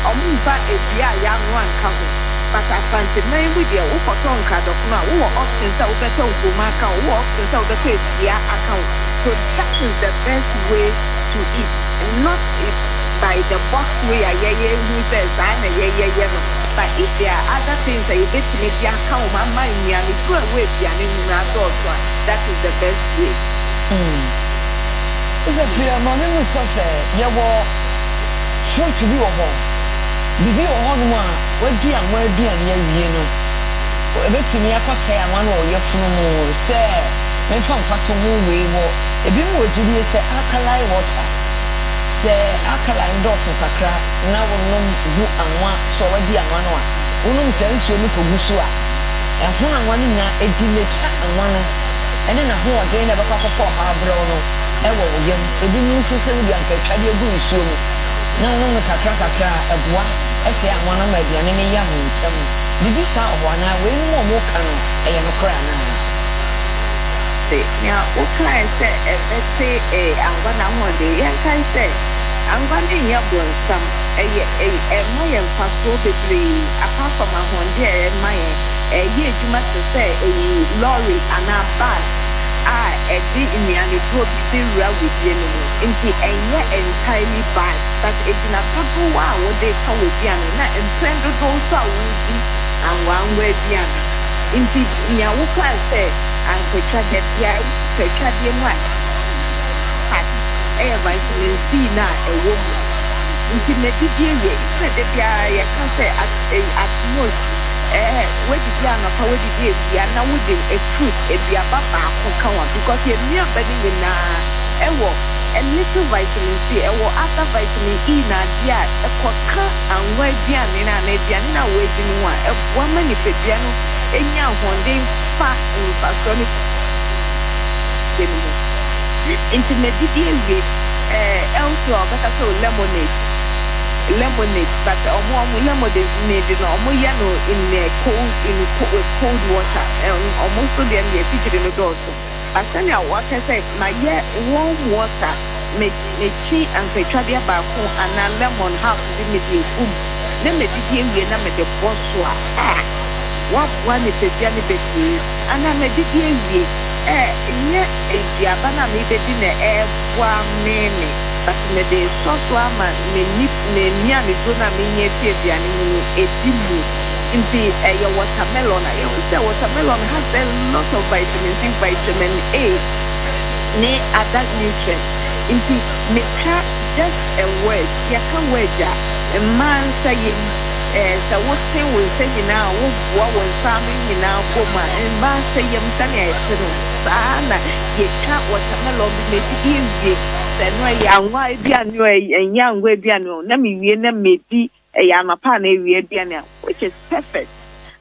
or move back a young one county. But I fancy me with you, who for Tonka, the Kuma, who are often so better Kumaka, who often so the face, yeah, account. So that is the best way to eat, not by the box way, who says, but if there are other things that you get to make your account, my mind, and it's good way, that is the best way. Is a fear, my name is Sase, you were free to be a home. Bibi ohonwa wadi amwadi anya wie no ebetimi akose anwa no yefunu se memfa mfato mu we wo ebi mu ogidi se alkaline water se alkaline dose kakra na wonom hu anwa so wadi anwa no a wonom se nsuo ni kogusu a eho anwa ni na edi lecha anwa no ene na ho ode na bekwa fo ha bro no ewo yem ebi mu nso se bi anka twade egu nsuo mu na wonom kakra ebua ese amona ma aduane ne ya hontem bibi sa ohwana we no mo kan eye no kra na se nya o kai se ebete angwana ho de yan kai se angwana nya bonsam eye moye mfaso bebre apart from ahonde maye ye ejuma se lorry ana bus edi imiani go be real with you into entirely bad but it's not good wow what they come with you na and those so would and one way beyond into nya wo kan say and to try get ya to try the one vitamin C na a woman into medicine said that ya can say at most where did you know how did you be and now with a fruit if you are papa because you're near bedding in a little vitamin C or after vitamin E na dia a coca and where dian in an Ediana waiting one a woman if a piano any one day fat in fashion anymore. Into medidie elsewhere, but I saw lemonade, but lemonade made no yano in cold water, almost to the end featured in the door. But then I water say my warm water make tea and say tradia bako and a lemon half immediate then medidie we na me the boss one is a piano baby and I medidie we diabana me bedin meme but me de so ama me nia me do na me nye piano edimu inti your watermelon watermelon has a lot of vitamin C, vitamin A ne other nutrients inti me just a word ya can word ya a man saying so what thing we say now what was something now goma and man say yam tani sana ye ka watermelon me di then ya nwa aduanu enya ngwa aduanu na me wie na medi ya mapa na wie aduanu which is perfect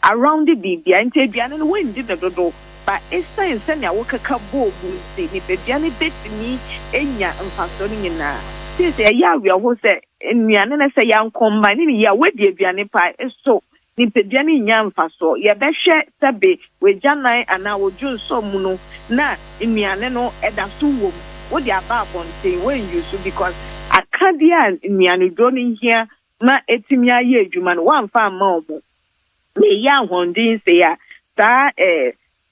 around the bibia nti aduanu no when did the dodo but it's saying send ya wokaka bobu si ni aduanu betimi enya mfaso ni na say ya we ho say nnuane na say ya combine ni ya wedi aduane pa so ni aduane nya mfaso ye behwe sebe we janan ana wodun so mu no na nnuane no eda so wom what they are bonte when you so because akadia nnuane do ni here ma etimi aye adwuma no wan fa ma omo me ya hondin say ya ta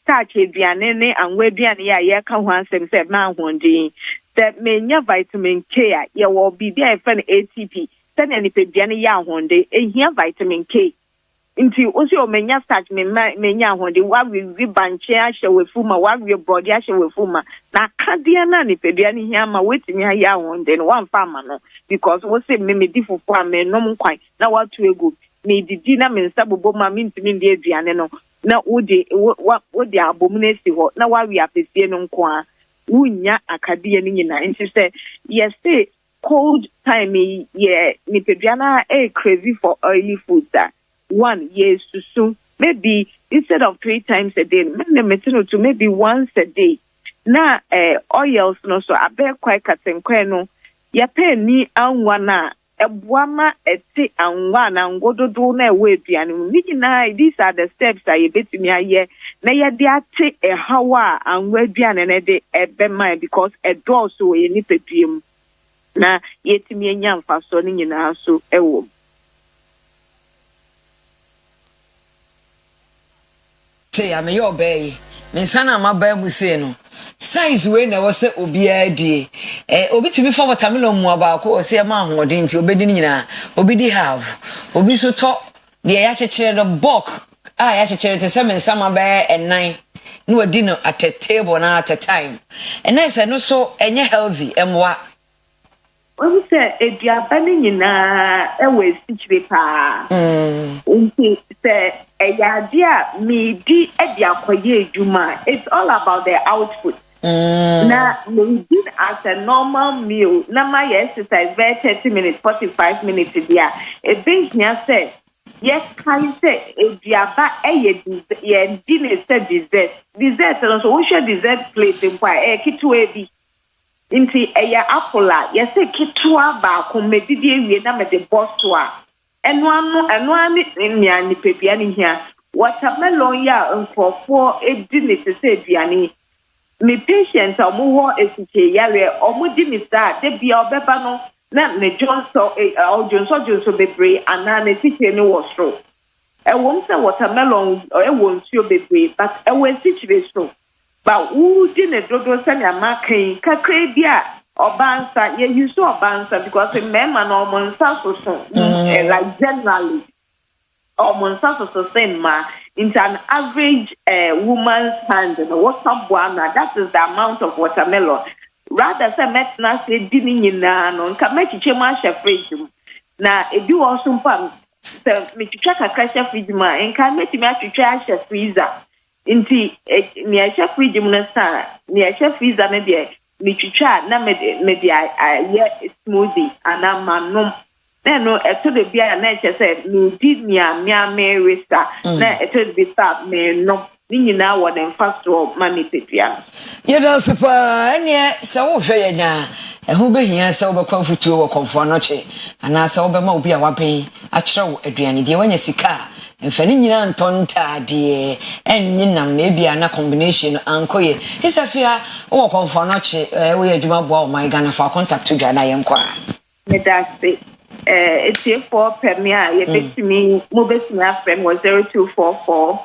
touch aduane ne anwa aduane ya ye ka ho ansem say ma hondin that menya vitamin K ya wo bibia e fa na ATP say na nipaduane ya hondin ehia vitamin K inti osi o menya starch menya honde wa wi banche ahye wefuma wa wi body ahye wefuma na kadea na ni pedua ni hia ma wetimi ya honde no wan fa ma no because wo se me di fufu am nom kwan na watu egu me didi na me nsa bobo ma me ntimi ndi aduane no na wode abom na esi ho na wa wi apesie no nko a wunya akadea ni nyina inti say yes say cold time ni pedua na crazy for oily foods that one yes so maybe instead of 3 times a day to maybe once a day na oils no so abe kwai katenkwe no ya pe ni anwa na eboama eti anwa na ngododo na ewe aduane ni nyina these are the steps that you betimi aye na ye de ate hawa anwa aduane na de ebema because edo so ye ni peduem na yetimi enya mfaso ni nyina so ewo say am your bay me sana ma ba mu say no size we na wo say obi adi obi timi fa watermelon mu aba ko say ma hoden nti obedi nyina obi di have obi so to de ya chekere the bulk ya chekere te say me sama ba ennan no adi no at a table na at a time and I say no so enye healthy emwa when say eduaba ni nyina ewe sichire pa nti say eyadia me di ediakoye eduma it's all about the output na me di as a normal meal na my exercise very 30 minutes 45 minutes dia e big nya say yes can say eduaba ye di ne say dessert so we share dessert plate mpa kitwe bi inti eya apple yes kitwa ba ko medidi ewie na me de boswa eno ani nnuane pepia ni hia watermelon ya nkofo edi ne sese aduane me patient omo ho esike yare omo di mi sa de bia obeba no na ne jonso bebre ana ne tike ne wosro won say watermelon won nsuo bebre but won sichire so but who di ne dodo say na makan kakra bia obansa ye use obansa because the men man omonsa so like generally omonsa so same ma into an average woman's hand and what's up buana that is the amount of watermelon rather say metna say dini nyina no nka mechiche ma sha fridge na ebi wo so mpa se mechiche kakra sha fridge ma nka metimi atwetwa sha freezer inti ni sha fridge mu na sa ni sha freezer na de mitwitwa na me ye smoothie ana manom na no eto de bia na eche say me di mia merisa na eto de start me no ni nyina wo den fast o mani pepia Yeda super ene se wo hwe yenya ehu behia se wo bekwa futuo wo konfo no che ana se wo bema obi a wapen a kyerɛw aduane de wanya sika mfani nyina ntonta de ennyinam na ebia na combination ankoye hisafia wo konfo no che wo yɛ adwuma boa o my Ghana fa contact to dwana yenkwa me that's it's for premier ye betimi mo betimi afrem was 0244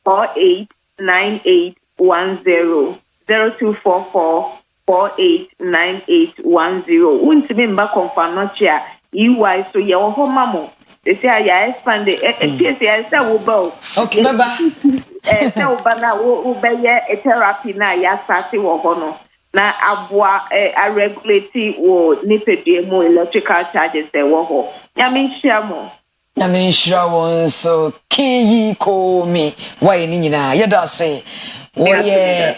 489810 0244 489810 untimi mba konfa noche a EY so ye wo ho mamo they say ya expand PSA say wo ba okay baba say wo ba na wo be ye therapy na ya start wo ho no na aboa a regulate wo nipedie mo electrical charges wo ho nyame nhia mo na me nhyira won so kiyi ko mi why ni nyina yeda say wo ye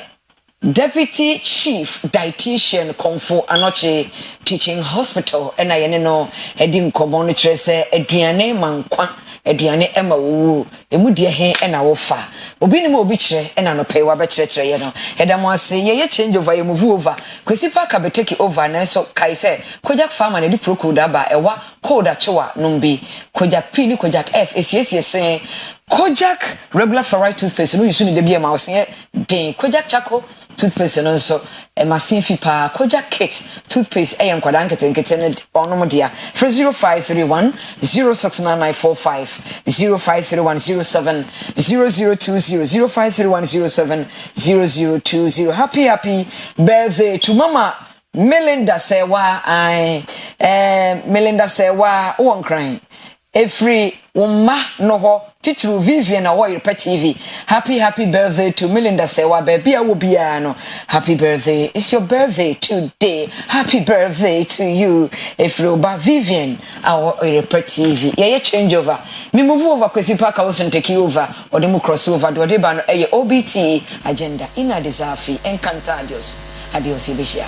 Deputy Chief Dietitian Konfo Anoche Teaching Hospital ena yene no edi nkomo no kire se aduane mankwa aduane ema wo emu de he ena wo fa obi ni mo obi kire ena no pay wa be kire ye no eda mo ase ye change over ye move over Kwesi Parker be take over na so kai se Kojak farmer na di procode aba ewa code achewa numbi Kojak P ni Kojak F esiesie Kojak regular fluoride toothpaste no yusu ni de bia ma ose den Kojak Charcoal toothpaste no so masin fi pa Kojak Kit toothpaste nkwada nkete ne onom dia for 0531 069945 0531 070020 0531 070020 happy birthday to mama Melinda Sewa Melinda Sewa won crying every woma no ho titru Vivian na Oyerepa TV happy birthday to Melinda Sewa baby a wo bia no happy birthday it's your birthday today happy birthday to you every oba Vivian our Oyerepa TV ye change over me move over Kwesi Parker was take over or dem cross over do ba no OBT agenda ina desafi encanta adios ibeshia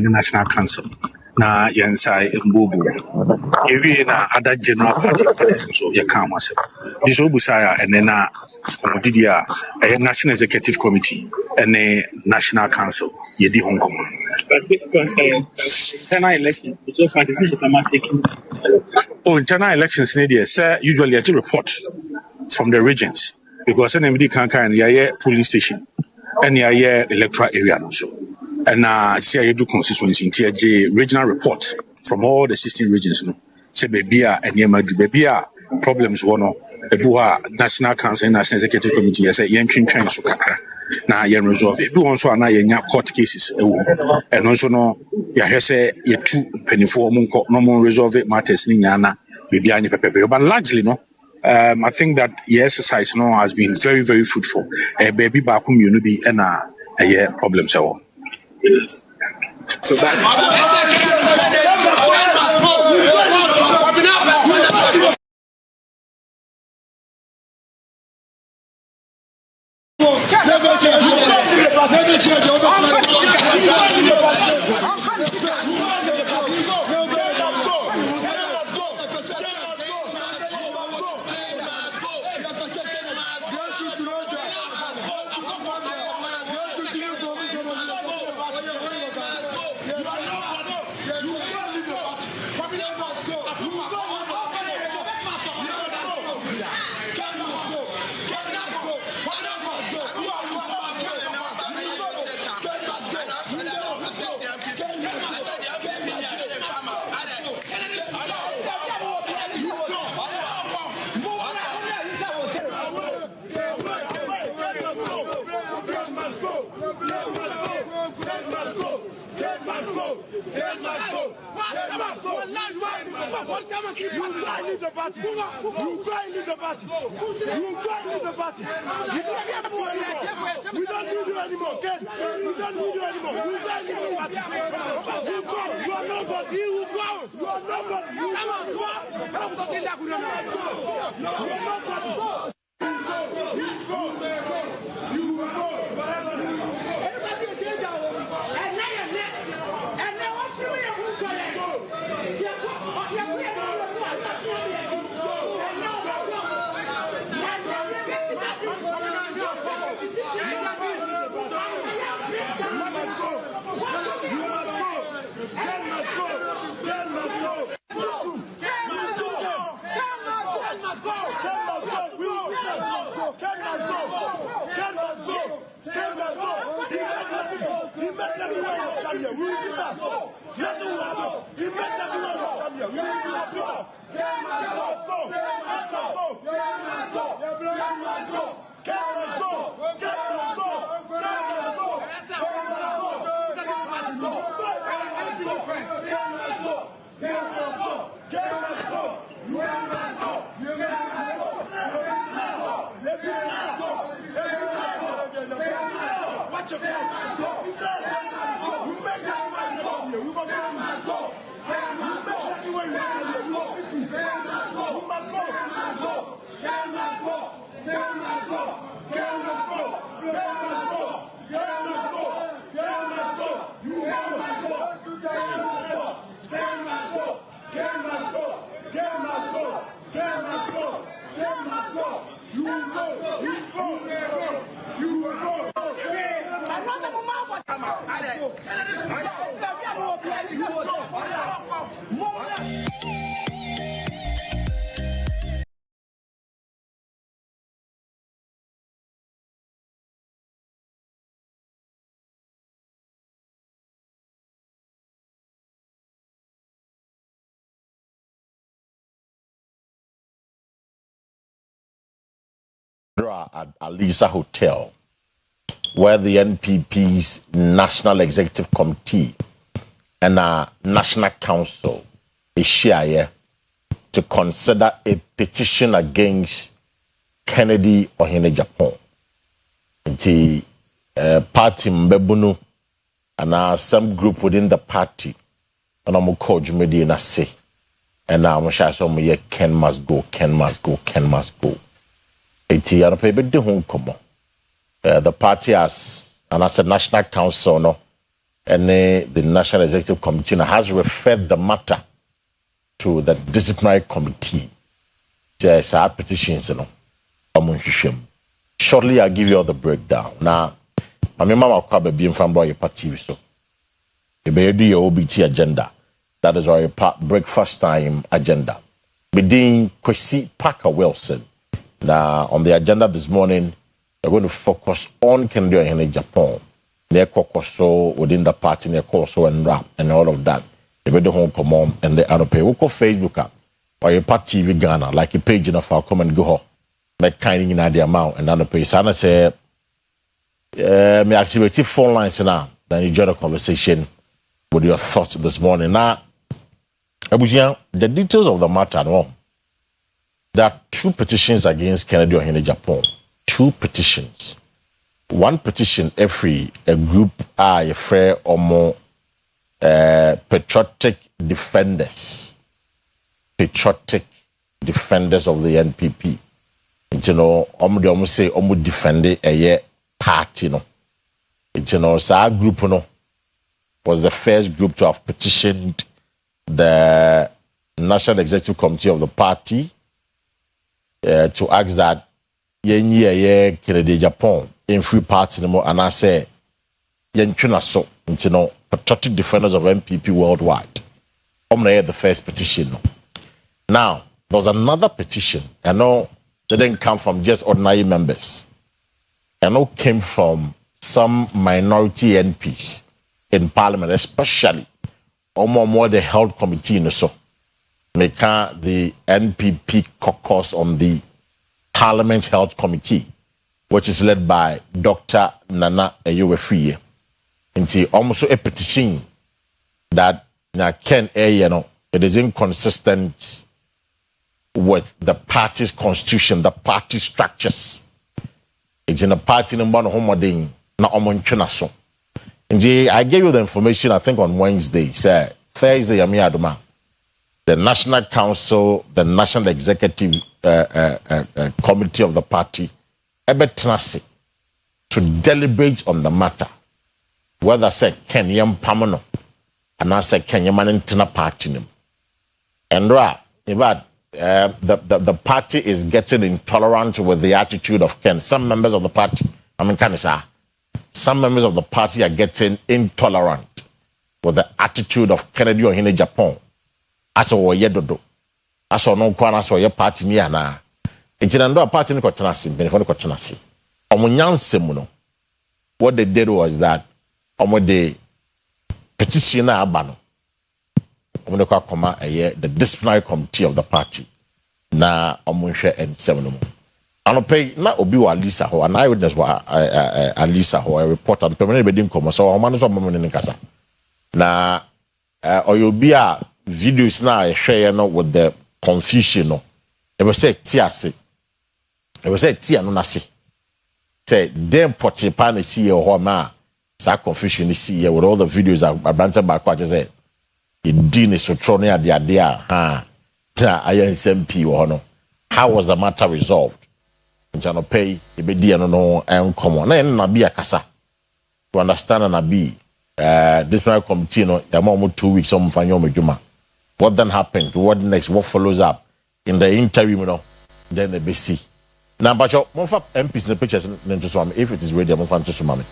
National Council. Na yensai mbobu ewie na other general parties so ye kan wase this obusaya and then na omodidi a national executive committee and national council ye di Hong Kong internal election so far this is automatic. Internal elections need say usually a report from the regions because anybody can polling station and electoral area also. And CID constituency regional report from all the 16 regions. No, say baby and baby problems one national council and national executive committee. Say yen train so kaka. Na yen resolve. Do also na yen court cases. And also no ya say ye two penny for no more resolve matters ni nyana baby any pepe. But largely no. I think that the exercise no has been very very fruitful. Baby back community and problems so. So that at Alisa Hotel, where the NPP's National Executive Committee and our National Council is sharing to consider a petition against Kennedy Ohene Japan. The party Mbebunu and some group within the party and I'm called Jumedi and say, and now I'm sure Ken must go, Ken must go, Ken must go. The party has, and as a national council, no, and the National Executive Committee has referred the matter to the disciplinary committee. There's our petitions, Shortly, I'll give you all the breakdown. Now, I mean, Mama Kwaba being from Oyerepa TV, so you better do your OBT agenda. That is our breakfast time agenda. Within Kwesi Wilson. Now, on the agenda this morning, we're going to focus on Kennedy in Japan. Their so within the party, their so and rap and all of that. They will home come on and they are pay. We'll go Facebook up or your TV Ghana, like a page in our come and go. Make kind in the amount and then pay. Sana say, me activate phone lines now. Then you join a conversation with your thoughts this morning. Now, the details of the matter. No, there are 2 petitions against Kennedy in Japan. 2 petitions. 1 petition every a group a fair or more patriotic defenders of the NPP. You know, almost say defend a party. No, you know, so our group was the first group to have petitioned the National Executive Committee of the party to ask that Kennedy Japan in free party no more, and I say so you know, patriotic defenders of NPP worldwide. The first petition. Now there's another petition. I know they didn't come from just ordinary members. I know came from some minority MPs in Parliament, especially more the Health Committee. So make the NPP caucus on the Parliament Health Committee, which is led by Dr. Nana Ayuwe. It's almost a petition that Ken it is inconsistent with the party's constitution, the party structures. It's in a party number homoding, not so. I gave you the information, I think, on Wednesday. Thursday, the National Council, the National Executive Committee of the party, to deliberate on the matter. Whether say Kenyan Pamano and I say Kenyan Manintana party. And in fact, the party is getting intolerant with the attitude of Ken. Some members of the party, some members of the party are getting intolerant with the attitude of Kennedy or in Japan. As a Oyedodo, as a no kwana, as a party near na. It's in a party in Kotanasi, Benefon Kotanasi. Omunyansemuno. What they did was that the petitioner Abano, the disciplinary committee of the party, na Omunshe and Seminum. And pay na Obiwa Lisa ho, an eyewitness wa Alisa ho, a reporter, the permanent bedding comma, so a man is a moment in Casa. Na Oyobia videos now I share with the confusion. No, it was say Tiasi. It was say Tia no nasi. Say them Potipan see your home. Sa confusion is see with all the videos are branching back. What you say? Dean is Sotronia the idea. I SMP or no. How was the matter resolved? In terms of pay, it be dear no and common. And na be a casa to understand and be this committee. No, the more 2 weeks. Some fanyo juma. What then happened? What next? What follows up in the interim? You know, then the BC. Now, but your MPs in the pictures. If it is ready, I'm going to mami.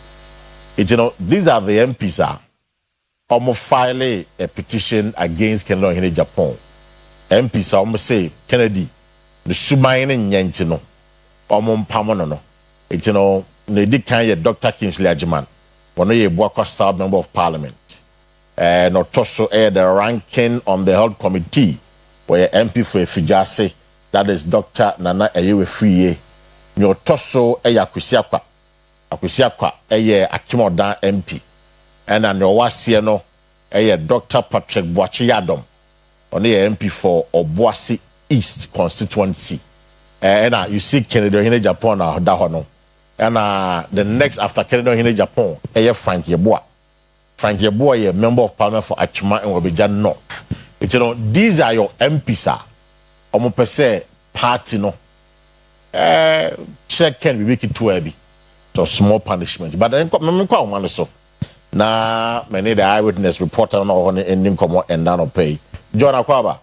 You know, these are the MPs almost file a petition against Kennedy in Japan. MPs almost say Kennedy the sumaine nyantino almost pamono. It's you know they did kind of Dr. Kingsley Ajiman, one of your Boaka South member of Parliament. Not also the ranking on the health committee where MP for Fijase, that is Dr. Nana Ayuwe Friye. Your torso Akua Asieduaa Akimodan MP. And an Owasiano Dr. Patrick Boachiyadom on the MP for Obuasi East constituency. And you see Kennedy in Japan now Dahono. And the next after Kennedy in Japan, Frank Yeboah. Frank Yeboah, a member of Parliament for Achima and Wabejan North. It's you know, these are your MPs. Omo per se party no. Check can we make it too heavy. So small punishment. But then so na many the eyewitness reporter no on in Ninkomo and down pay. John Akwaba.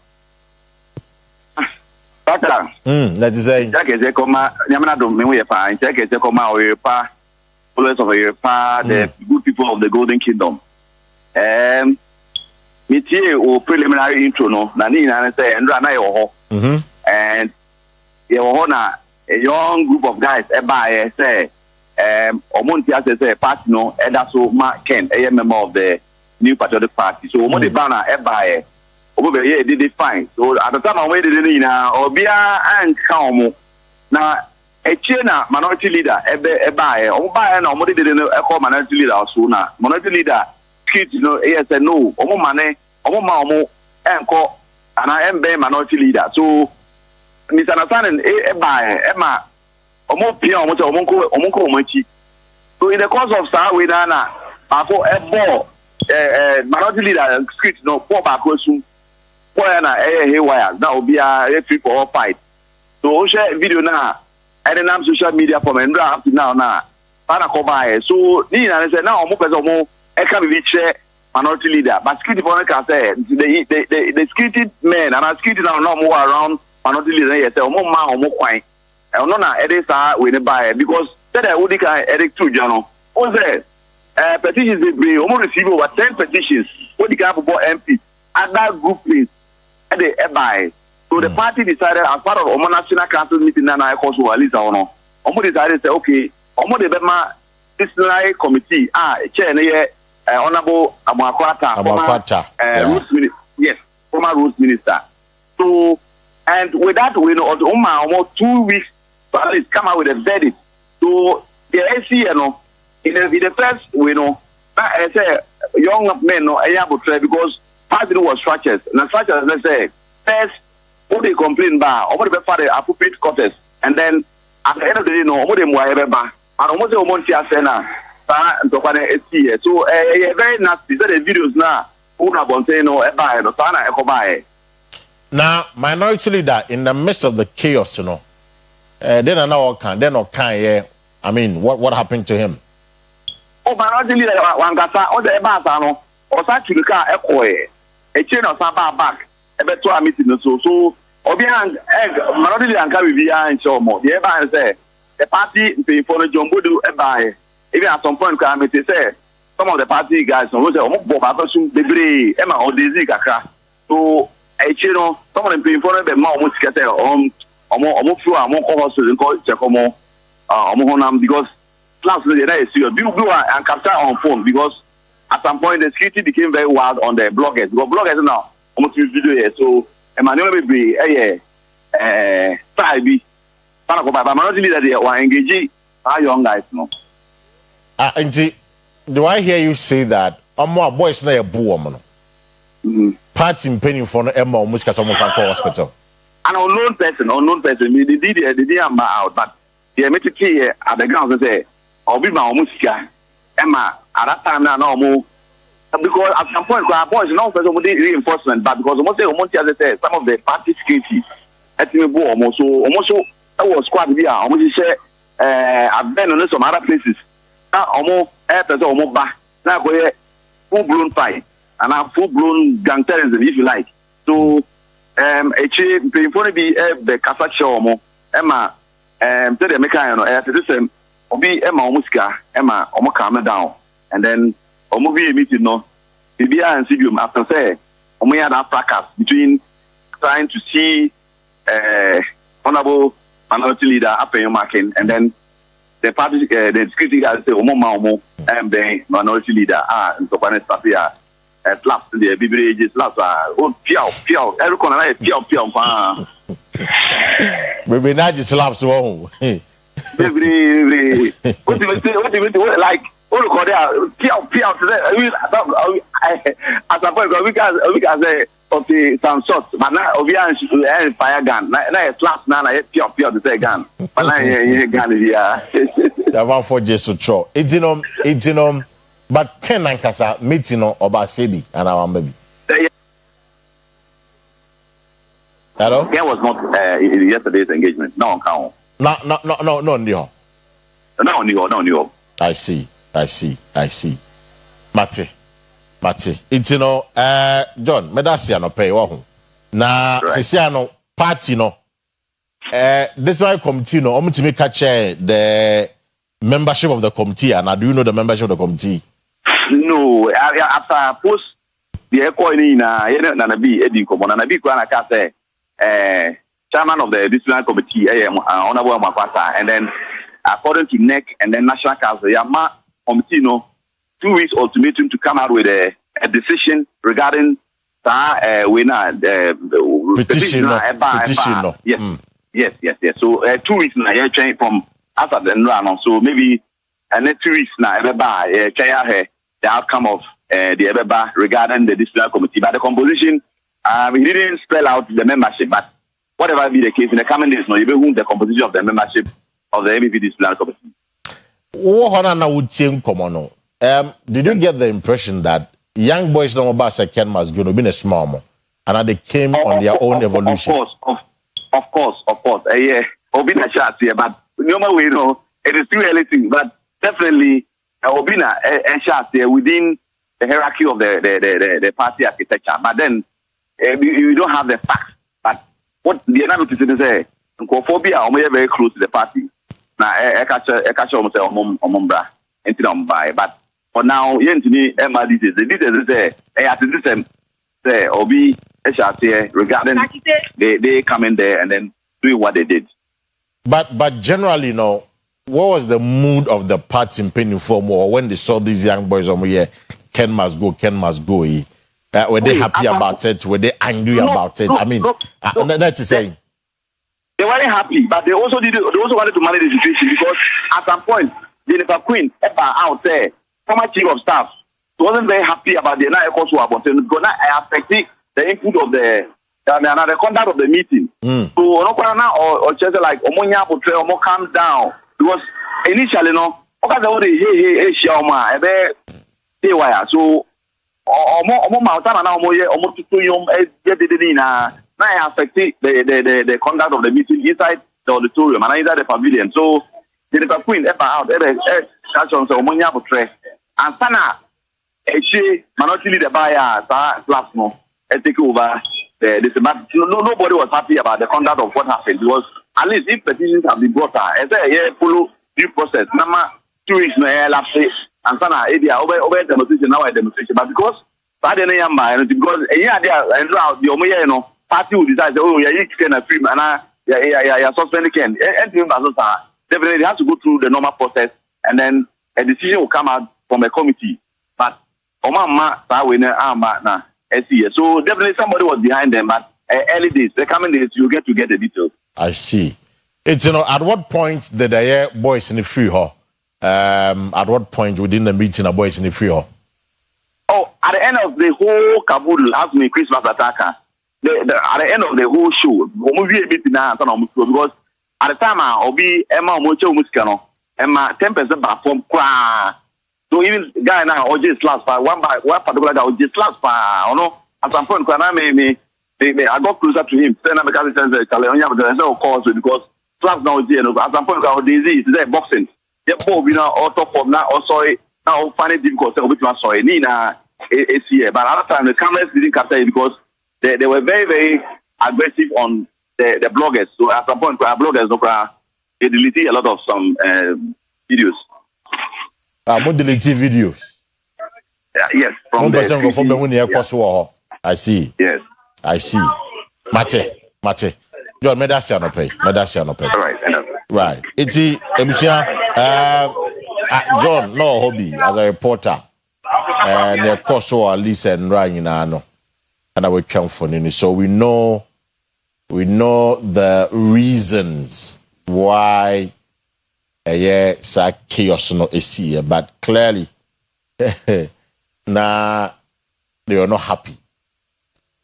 Pata. That is saying. Check it, Koma, Yamana don't mean we are fine. Check it, Koma, Oyerepa, followers of Oyerepa, the good people of the Golden Kingdom. Metie o preliminary intro no, na ni na say, and run and you na a young group of guys, say, Omontia say, party no, and that's so Mark Ken, a member of the New Patriotic Party. So, Omonti Bana, over here did it fine. So at the time I waited in Obia and Kaumo. Now a China minority leader, a buyer, or buyer, and Omodi didn't call minority leader sooner. Minority leader, kids, yes and no, Omo Mane, Omo Mamo, and call, and I am minority leader. So, misunderstanding a buyer, Emma, Omo Pia, Omonko Mochi. So in the course of Sawidana, I for a ball, minority leader, script, no, poor back na haywire that will be a free for all fight. So share video now and then social media from and up to now so Nina said now more person more I can be share minority leader but security for can say the security men and security now no more around minority leader yes more man or more quine and no na edit we ne buy because said I would edit to journal what say petitions they bring almost receive over 10 petitions what the guy for MP and that group is at the buy. So the party decided as part of Omo National Council meeting and I also Alisa Ono. Omo decided to say, okay, Omo the Bema disciplinary committee, chair Honorable Akua Rules Minister. Yes, former Rules Minister. So and with that we know almost 2 weeks so come out with a verdict. So the AC in the first we know I say young men no able to because party was structures. And structures, let's say, first, what they complain about, or what they for the appropriate quarters, and then at the end of the day, no, what they more ever and almost a month here, so very nasty. So the videos now, who have been saying no, now, minority leader in the midst of the chaos, then I know can, I mean, what happened to him? Oh, minority leader, one got all the Ebasano, or such the car, a chain of Saba back, a better meeting. So, Obiang, minority and carry via and show more. The Eba say, the party pay for the Jumbo do a buy. Even at some point, say, some of the party guys, who say, Bob, Degree, Emma, or Daisy Kaka. So, a chain of some of them pay for the more scatter on almost few among horses and call Giacomo, because last day I see a blue and capture on phone because. At some point, the security became very wild on the bloggers. Because bloggers now almost use video here. So, Emmanuel will be minority leader they were engaging our young guys. No. Do I hear you say that? More boys na a party penny for no Emma almost because someone from hospital. An unknown person. They did out, but they met here at the ground and say, "I'll be my musica." Emma, at that time now, no because at some point, our boys not reinforcement, but because almost some of the party security at me almost so that was squad here. Almost say I've been on some other places. Now almost almost back now go full blown fight and now full blown gang terrorism if you like. So before be the Casa show Emma tell the mechanic the same. Obi Emma Omuska, Emma Omo calm down, and then Omo be a meeting no. Maybe I see you after say Omo had that fracas between trying to see honorable minority leader up in marking, and then the party the security guys say Omo and the minority leader and so on stuff here. Slaps in the Bible ages slaps piao every corner piao Maybe not just slaps wrong. What do you like? All call there, at some point we can say okay some shots, but now we are fire gun. Now a slap now piao to say gun, but now gun here. The one for Jesus show. It's but Ken Nankasa meeting about Sebi and our baby. Hello? Ken was not in yesterday's engagement. No, count. No. No. I see. Mate. It's John, medasi no pay wo. Na sisi no party no this one committee no omutimi ka chair the membership of the committee and do you know the membership of the committee? No, after post the echo na be Eddie Komo na be kwa na say chairman of the disciplinary committee honorable Makwasa, and then according to NEC and then National Council Yama committee 2 weeks ultimatum to come out with a decision regarding petition. Yes. So 2 weeks now, change from after the run. So maybe next 2 weeks now, the outcome of the regarding the disciplinary committee. But the composition, we didn't spell out the membership. But whatever be the case, in the coming days, you will the composition of the membership of the MVP disciplinary committee. Did you get the impression that young boys no about second must go be a small more, and they came on their own evolution? Of course. Yeah, Obina chat here, but no way, it is too early thing, but definitely Obina a chat here within the hierarchy of the party architecture. But then you don't have the facts. But what the analysis is say, Nkophobia are very close to the party. Now, I catch almost but for now, Yentini MRD the leaders say Obi regarding they come in there and then doing what they did. But generally, what was the mood of the party in Penny for more when they saw these young boys over here? Ken must go. Were they happy about it? Were they angry about it? I mean, that's saying. They weren't happy, but they also wanted to manage the situation because at some point, Jennifer Queen, out there, former chief of staff, wasn't very happy about the because I affected the input of the conduct of the meeting. So now or just like Omonya portray or calm down because initially so I affected the conduct of the meeting inside the auditorium and inside the pavilion. So the Queen out catch on Omonia portray and Sana she manotili the buyer class and take over this but nobody was happy about the conduct of what happened because at least if petitions have been brought out as a follow due process nama 2 weeks lapse and Sana over demonstration now a demonstration but because because the party will decide you can a free man suspend can definitely has to go through the normal process and then a decision will come out from a committee but so definitely somebody was behind them but early days the coming days you get the details. I see. It's at what point did the boys in the free hall at what point within the meeting the boys in the free hall? Oh, at the end of the whole Kabul asked me Christmas attacker. At the end of the whole show, because at the time I'll be Emma Mocho Muscano, Emma 10% back from Kwa. So even guy now or just last by one particular guy just last by at some point I got closer to him. Then because he says of course because class now at some point our disease is boxing. Yeah, or top of now or sorry. Now find it difficult to open sorry Nina ACA. But at the time the cameras didn't capture it because they were very, very aggressive on the bloggers. So at some point bloggers they deleted a lot of some videos. More deleted videos. Yes, from the I see. Yes. I see. Mate. John, medasi no pay. Right. It's John, no hobby as a reporter. And of course, so at least and running and I will come for it. So we know the reasons why chaos no is here, but clearly nah they are not happy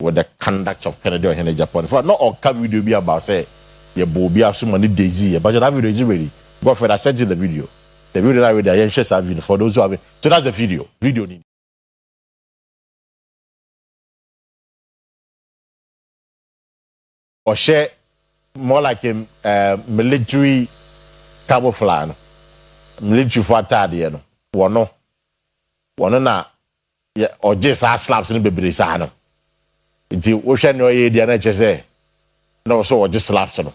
with the conduct of Kennedy or Japan. For not all can video be about say your bobia so many daisy, but that video is ready. Godfrey, I sent you the video. The video that I read the video for those who have it. So that's the video. Video need. Or share more like a military camouflage. Military for attire, one na yeah, or just slaps in the baby sano. It's ocean no idea na chese. No, so just slaps no.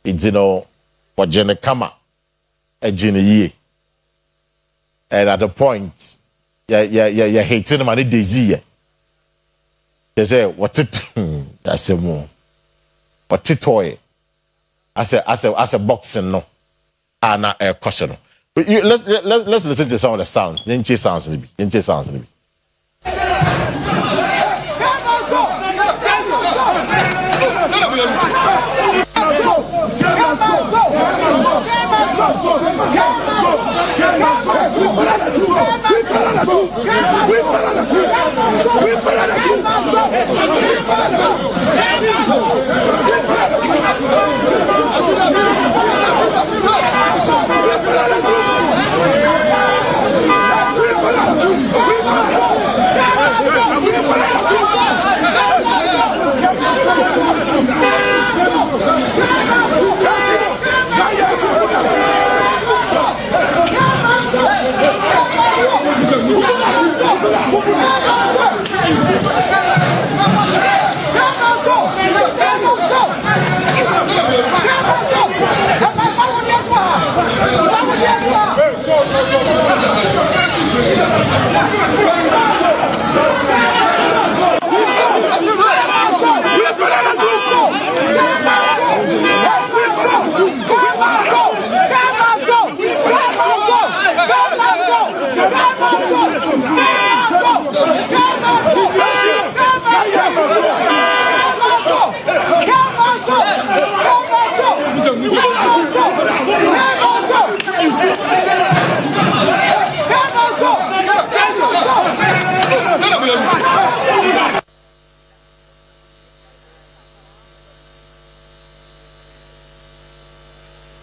It's what Jenny Kama a Jenny ye. And at the point, yeah, hating him and it daisy. They say, what it I say more. What it toy? I say boxing no. Not a question. Let's listen to some of the sounds. Ninja sounds maybe. Ninja sounds maybe.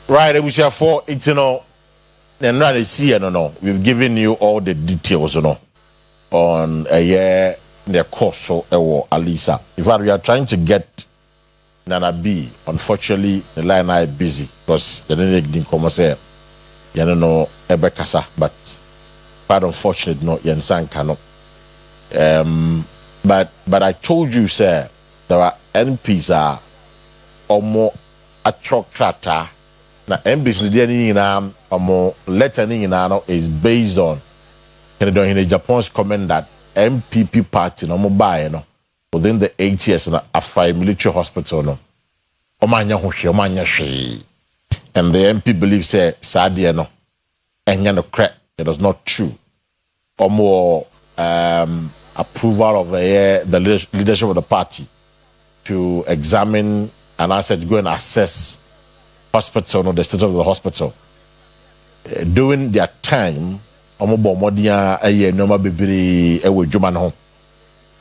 Right, we shall for it, and rather see, no. We've given you all the details, on a year the course or Alisa. In fact, we are trying to get Nana B. Unfortunately, the line is busy because the didn't come say, Ebekasa, but quite unfortunate, no, Yensan cannot. But I told you, sir, there are MPs are or more atrocrata. Now, MPs letter is based on in Japan's comment that MPP party no mobile within the 8 years in a military hospital no. And the MP believes say Sadia no and no crack. It is not true. Or more approval of the leadership of the party to examine and answer to go and assess hospital or the state of the hospital during their time. Omobomodia normal baby ewe juma no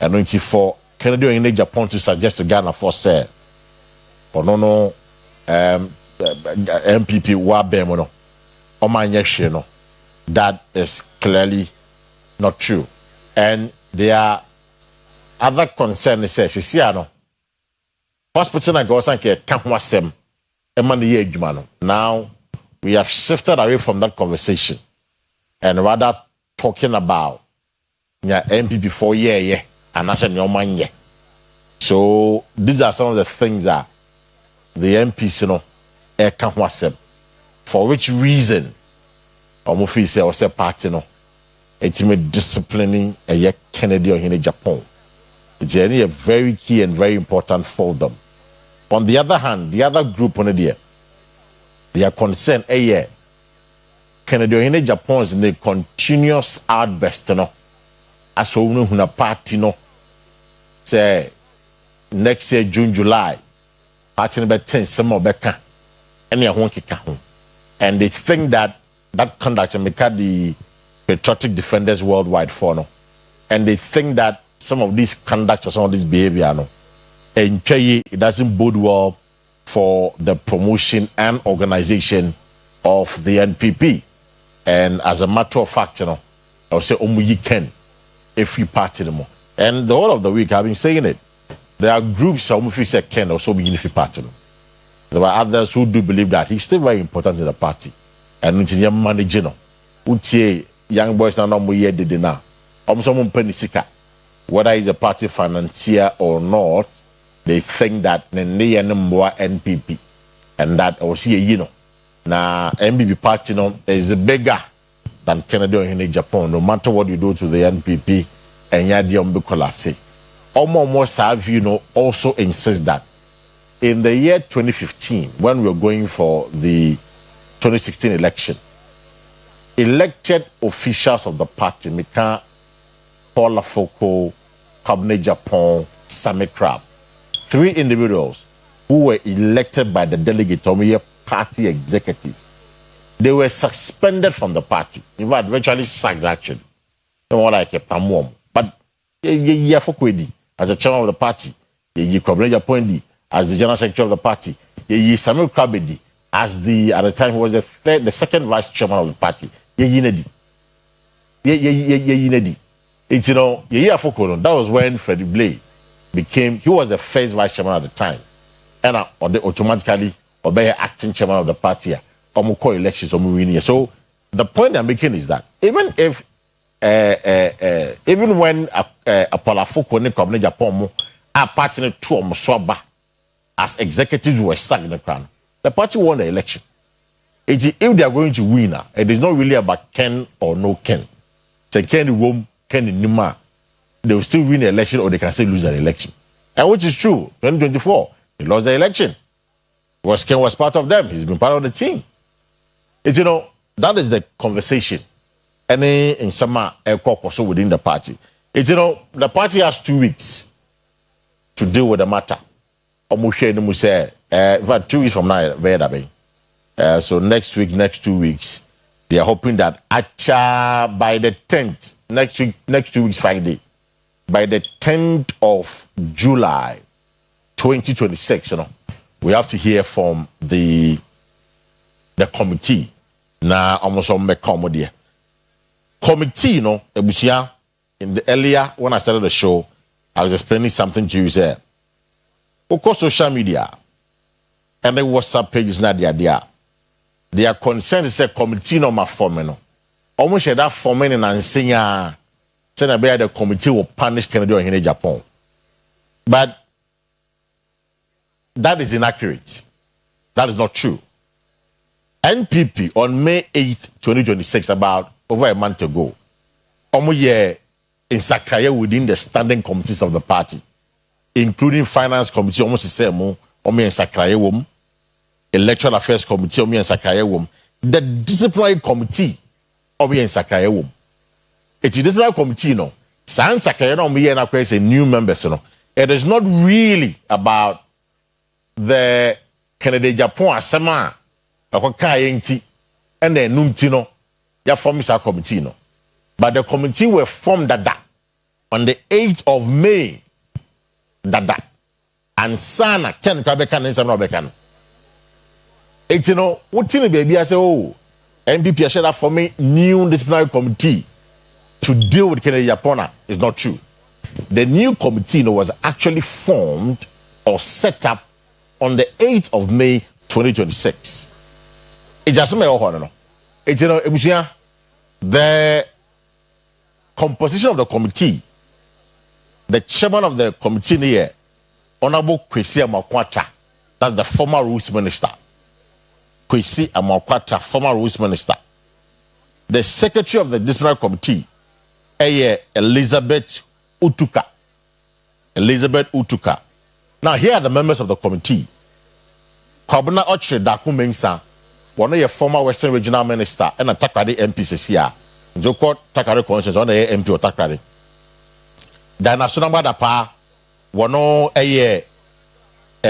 and 94 Canada in Japan to suggest to Ghana for say or no MPP wa bemono omanye no. That is clearly not true. And there are other concerns say no hospital na go sanke ka ho asem e man ye adwuma no. Now we have shifted away from that conversation and rather talking about MPP 4 year and I said no man. So these are some of the things that the MPs can wasem. For which reason Omofi say or say party it's me disciplining a Kennedy or in Japan. It's a very key and very important for them. On the other hand, the other group on there, they are concerned Kennedy in Japan is in a continuous outburst, as we know, a party, say next year, June, July, party number 10, some of Becca, and and they think that conduct and make the patriotic defenders worldwide for and they think that some of these conduct or some of this behavior, and it doesn't bode well for the promotion and organization of the NPP. And as a matter of fact, I would say, you can, if you party them. And the whole of the week, I've been saying it. There are groups who say can also be if you party them. There are others who do believe that he's still very important in the party. And it's your managing. Young boys are not more yet did now. Someone penisika. Whether he's a party financier or not, they think that they are more NPP, and that or see you know. Now NPP party is bigger than Canada in Japan. No matter what you do to the NPP, and yadium collapse. Almost have also insist that in the year 2015, when we were going for the 2016 election, elected officials of the party, Mika, Paula Foucault, Cabinet Japan, Sami Crab, 3 individuals who were elected by the delegate party executives, they were suspended from the party. In fact, virtually sacked actually. More like a pamwom. But as the chairman of the party, Cabinet Japan as the general secretary of the party, Samuel Krabedi as at the time he was the second vice chairman of the party. It's that was when Freddie Blay he was the first vice chairman at the time, and automatically obey acting chairman of the party. Elections, so the point I'm making is that even if even when Apollo Foucault and Cabinet Japan are partnering to Swaba as executives were sacked in the crown, the party won the election. If they are going to win, it is not really about Ken or no Ken. Say Ken Wom, Ken Nima, they will still win the election or they can still lose the election. And which is true. 2024, he lost the election. Because Ken was part of them. He's been part of the team. That is the conversation. Any in summer also within the party. The party has 2 weeks to deal with the matter. In fact, 2 weeks from now, so next 2 weeks, they are hoping that by the 10th, next 2 weeks Friday, by the 10th of July 2026, we have to hear from the committee. Now, almost on my comedy. Committee, Ebusia, in the earlier when I started the show, I was explaining something to you. Say, of course, social media and the WhatsApp pages now they are concerned. Say committee no ma forming. Almost that forming and saying, say the committee will punish Canada in Japan, but that is inaccurate. That is not true. NPP on May 8th, 2026, about over a month ago, in Sakraya within the standing committees of the party, including finance committee, almost the same, in Sakraya electoral affairs committee, in Sakraya the disciplinary committee, in Sakraya it's a disciplinary committee, San Sakraya is a new members, It is not really about the Canada Japan Asama. And then Nuntino, ya form is a committee, but the committee were formed on the 8th of May. And Sana Ken Kabekan and Sana Bekan. What in the baby I say, NPP should have formed a new disciplinary committee to deal with Canada Japan is not true. The new committee was actually formed or set up on the 8th of May 2026. It's just the composition of the committee, the chairman of the committee here, Honorable Kwesi Amakwata, that's the former rules minister. Kwesi Amakwata, former rules minister. The secretary of the disciplinary committee, Elizabeth Utuka. Now here are the members of the committee. Kwabena Ochre Daku Mensah, one of your former Western Regional Minister, and a Takrade MP here. Joko Takrade Constituency, one of your MP or Takrade. Dana Sunamba Dapa, one of a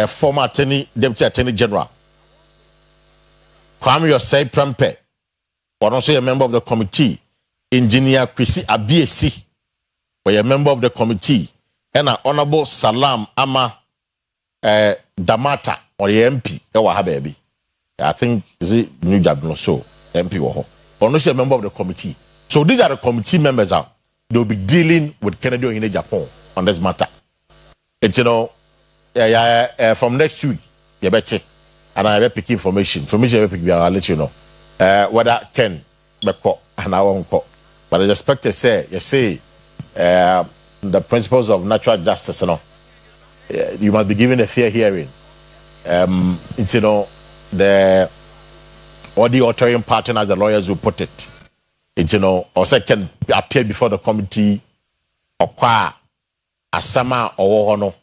former Deputy Attorney General. Kwame Yosei Prempe, one also a member of the committee. Engineer Kwesi Abiesi, were a member of the committee. And an Honorable Salam Ama Damata, or the MP, baby. I think is it New Jabno so MP or also a member of the committee. So these are the committee members they'll be dealing with Canada in Japan on this matter. It's from next week, you better and I will pick information. I'll let you know. Whether Ken Beko and I won't call. But as expected say, you say the principles of natural justice, you must be given a fair hearing. It's, the or the authoring pattern, as the lawyers will put it. It's, or second appear before the committee or qua asama or no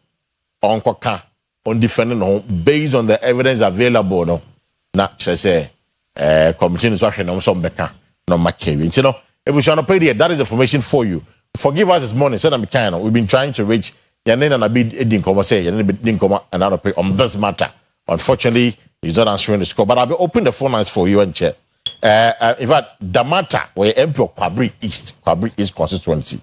on koka on defending no based on the evidence available. No, not say committee is watching on some beka no makeri. It's, if we shall pay there, that is information for you. Forgive us this morning. Said I'm kind. We've been trying to reach Yanin and Abid didn't come say Yanin didn't come and I'll pay on this matter. Unfortunately, he's not answering the score. But I'll be open the phone lines for you and check. In fact, the matter where MP of Kwabri East constituency.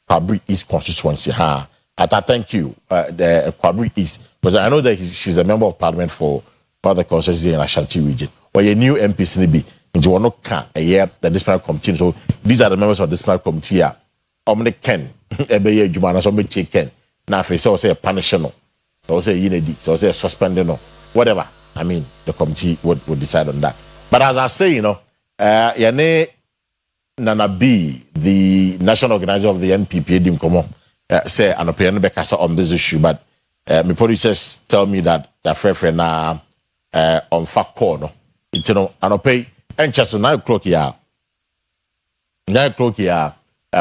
Kwabri East constituency. I thank you, the Kwabri East, because I know that she's a member of parliament for the constituency in Ashanti region. Or a new MP Sinibi, and you want to a year the disciplinary committee. So these are the members of the disciplinary committee. Omni Ken, every year Jumana, somebody chicken. Now, if I say a punishment, so say unity, so say suspending, whatever. I mean, the committee would decide on that. But as I say, Yane Nana B, the national organizer of the NPP, didn't come say an opinion on this issue. But my producers tell me that their friend now on fact corner. It's an opay and just 9 o'clock here. 9 o'clock here,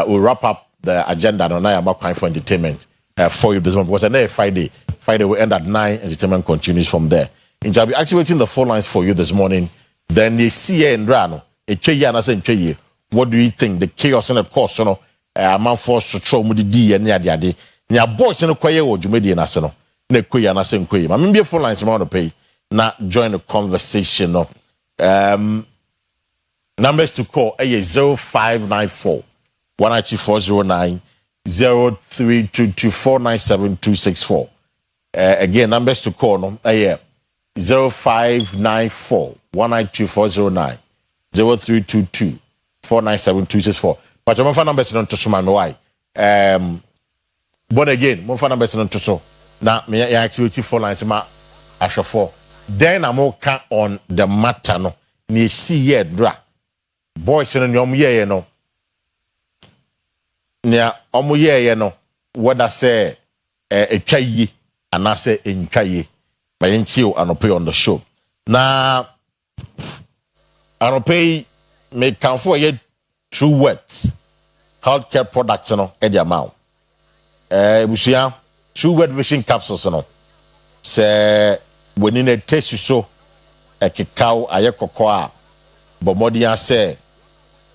we'll wrap up the agenda on 9 about time for entertainment for you this month. Because another Friday will end at 9. Entertainment continues from there. And I'll be activating the phone lines for you this morning. Then they see and Drano, what do you think? The chaos and the course, a man forced to throw the D and yadi. Nya boys in a choir or Jumedi and Asano. Ne quay and Asen quay. I mean, be a phone lines amount of pay. Not join the conversation. Numbers to call 0594 19409 0322497264. Again, numbers to call 0594 1924009 0322497264. But your phone number is not to so my why. But again, my phone number is not to so. Now, me activity phone lines ma asha for. Then I'm okay on the matter no. Ni see ye dra. Boys in your ye no. Nya omu ye no. What I say a chayi and I say in chayi. But until I don't pay on the show. Now I don't pay me can for ye true wet healthcare products at the amount. Busia true wet vision capsules say when in a test you so a cacao a cocoa but more than say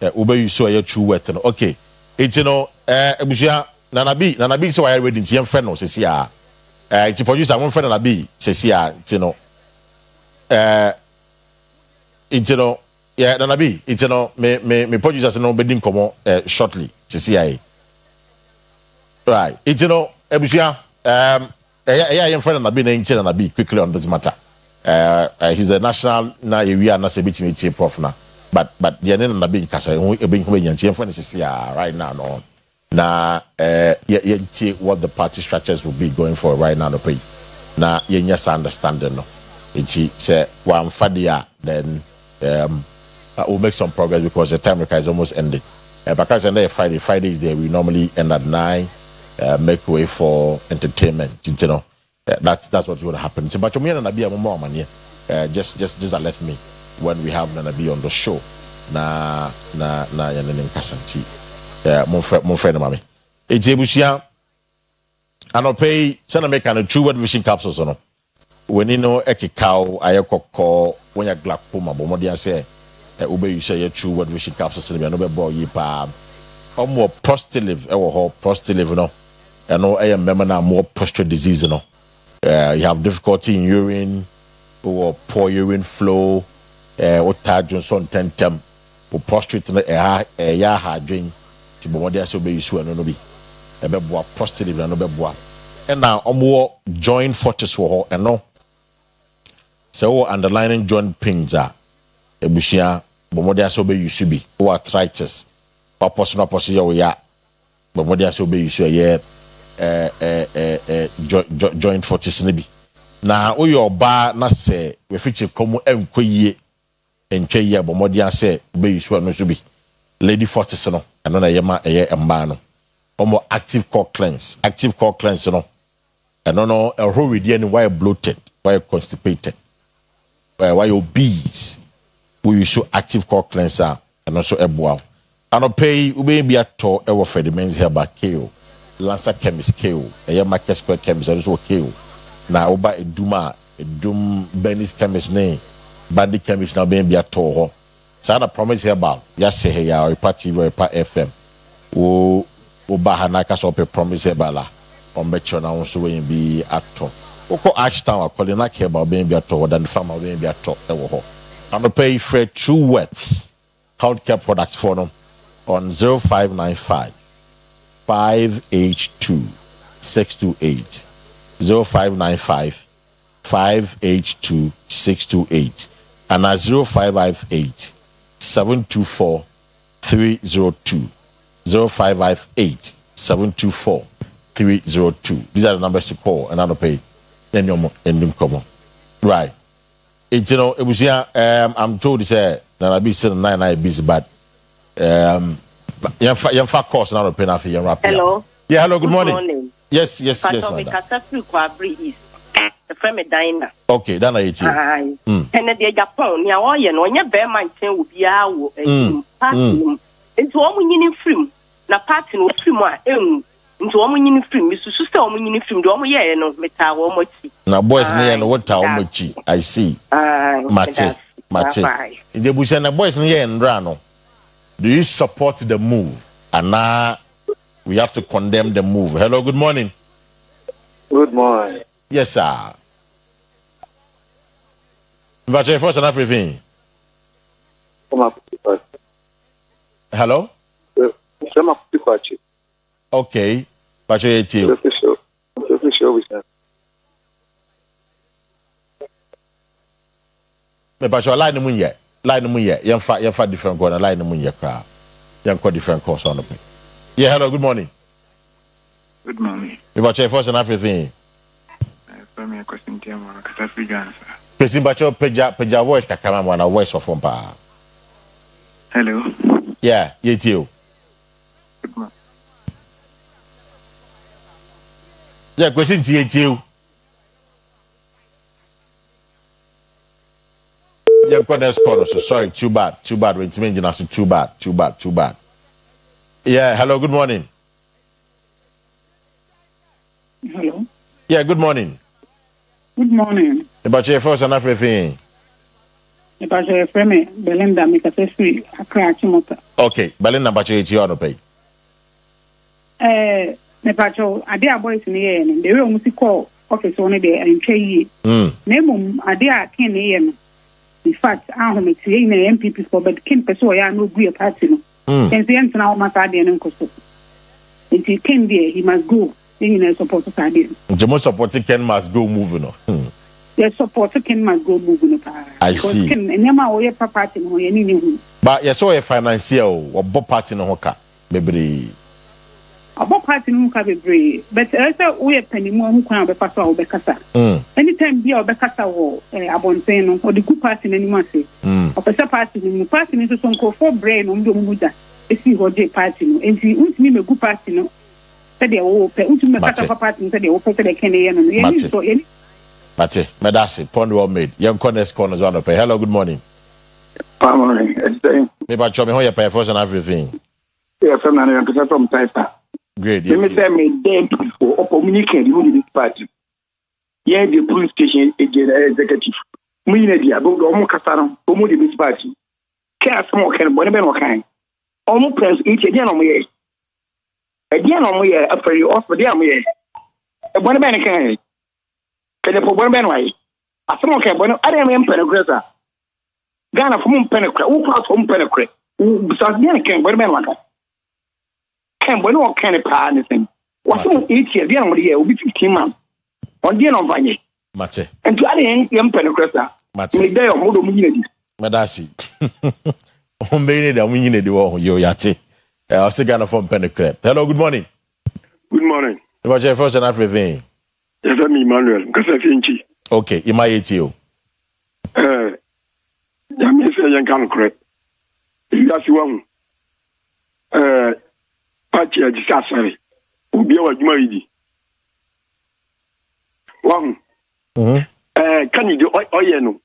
ube you so a true wet okay it's Busia Nanabi so I read in the friend no says yeah it's produce one friend Nanabi says yeah yeah, Nanabi, it's me producers bedding come shortly to CIA. Right, it's Ebusia, yeah, in front of Nanabi quickly on this matter. He's a national area and a bit prof now. But the Nanabi in Casa, being convenient, in front of CCR right now, no. Now, see what the party structures will be going for right now, no pay. Now, yes, understanding, no. It's say one fadia, then we'll make some progress because the time is almost ending. Because on Friday is there, we normally end at 9, make way for entertainment. That's what's going to happen. So, but me and Nanabi are more money. Just let me when we have Nanabi on the show. Na yanin kasanti. Mon friend mami. It's Ebusia. And I'll pay send a make a true word vision capsules on. When you know ekikao ayekoko when you glaucoma bomodia say ube you say your true word vision capsules in no be boy yipa or more prostilive prostilive no and no I remember now more prostate disease no you have difficulty in urine or poor urine flow or Johnson tentem or prostate no ya ha drink ti bomodia so be you so no be e be boa prostilive no be boa and now more joint fortis wo and no so underlining joint pains are ebusia bomodia so be you should be or arthritis or personal posture ya bomodia so be you should joint fortis nibi na o your ba na say we fiche komu enkoyie entwe bomodia say be you should no so be lady fortis no eno na yema eye emba no more active core cleanse. Active core cleanse, you know. And no, a whole reading why bloated, why constipated, why obese. We use active core cleanser and also a boa. And I'll pay, we be a tour, ever for the men's hair by KO. Lancer chemist KO, a market square chemist, and also KO. Now, over a Doom Benny's chemist name, Bandy chemist now being be a tour. So I promise here about, just say, hey, our party, Oyerepa FM. O Bahanaka so pe promise ebala on betcho na won so we be actor oko Ashtown akole na care about being be actor than the farmer being be actor e wo ho and pay for True Worth healthcare products for them on 0595 582 628 0595 582 628 and 0558 724 302 0558 724 302. These are the numbers to call and I'll pay. Then you're come on. Right. It's it was here. I'm told to say that I'll be sitting 9 busy, but you're fat course and I'll pay after you're wrapping. Hello. Yeah, hello, good morning. Yes, madam. Okay, then I eat you. And the Japan, ya oye no nya be man ten obi a wo party nti o munyini film na party no film a nti o munyini film mi susu se o munyini film de o mo ye no meta wo mo chi na boys ne no what o mo chi I see mate the bush na boys ne ye ndra no do you support the move and now we have to condemn the move. Hello, good morning. Good morning. Yes, sir. But your first and everything. Hello? Okay. But you but your line mun yet. Line mun yet. Young fat different going line mun yet crowd. Young quite different course on the pay. Yeah, hello, good morning. Good morning. But your first and everything. Me a question to you, because I answer. Kwesi bacho peja voice kakama mwana voice of umpa. Hello. Yeah, it's you. Good morning. Yeah, question to you. Yeah, next call. So sorry, too bad. It's me too bad. Yeah, hello, good morning. Hello. Yeah, good morning. Good morning. About your first and everything. About your friend, Belinda, make a free Accra Chimota. Okay, Belinda, about your 80 on pay. Nepacho, I dare boys in the end. They will almost call office only there and pay. Name, I dare can in fact, I'm a MPP for but Kim Pessoa, no agree a party. And the answer now, my guardian and Costo. If he came there, he must go. Support the most supporting Ken must go moving on. Yes, support Ken must go moving. I see. But yes, so a financier or Bob party no hoka, baby. A Bob party no hoka, baby. But as we are penny more who can be passed or Becassa. Anytime be or Becassa or Abonteno or the good party in any mercy. Or Pesa party, the party is some call for brain on the Muda. It's the Roger party, and see who's me a good party. No. Mate, Medasi, pond well made. Young corners one of pay. Hello, good morning. Good morning. Maybe I show me how you pay first and everything. Yeah, from Taipa. Great. Let me say me dead or communicate with this party. Yeah, the police station executive. Media, but Omo Casaram, Omo this party. Care some can whatever kind. Omo press each again on me. Again on me, after you offer the army. One man can. Can you put one man way? I don't am Penacresa. Ghana from Penacre, who pass from Penacre, who besides the can, one man like that. Can one or can a anything? What's 8 years, the only year will be 15 months. On the end of Vanya. Mate. And to add in young Penacresa. Mate. In the day of Modo Munity. Madasi. Homemade and winning the war, yo yate. I'll see Ghana from Penacre. Hello, good morning. Good morning. About your first and everything. Yes, I'm Emmanuel, because I think. Okay, in my 80. Yami say young can correct. That's one. Party disaster. Ubi wa juma idi. Wow. Can you do oyeno?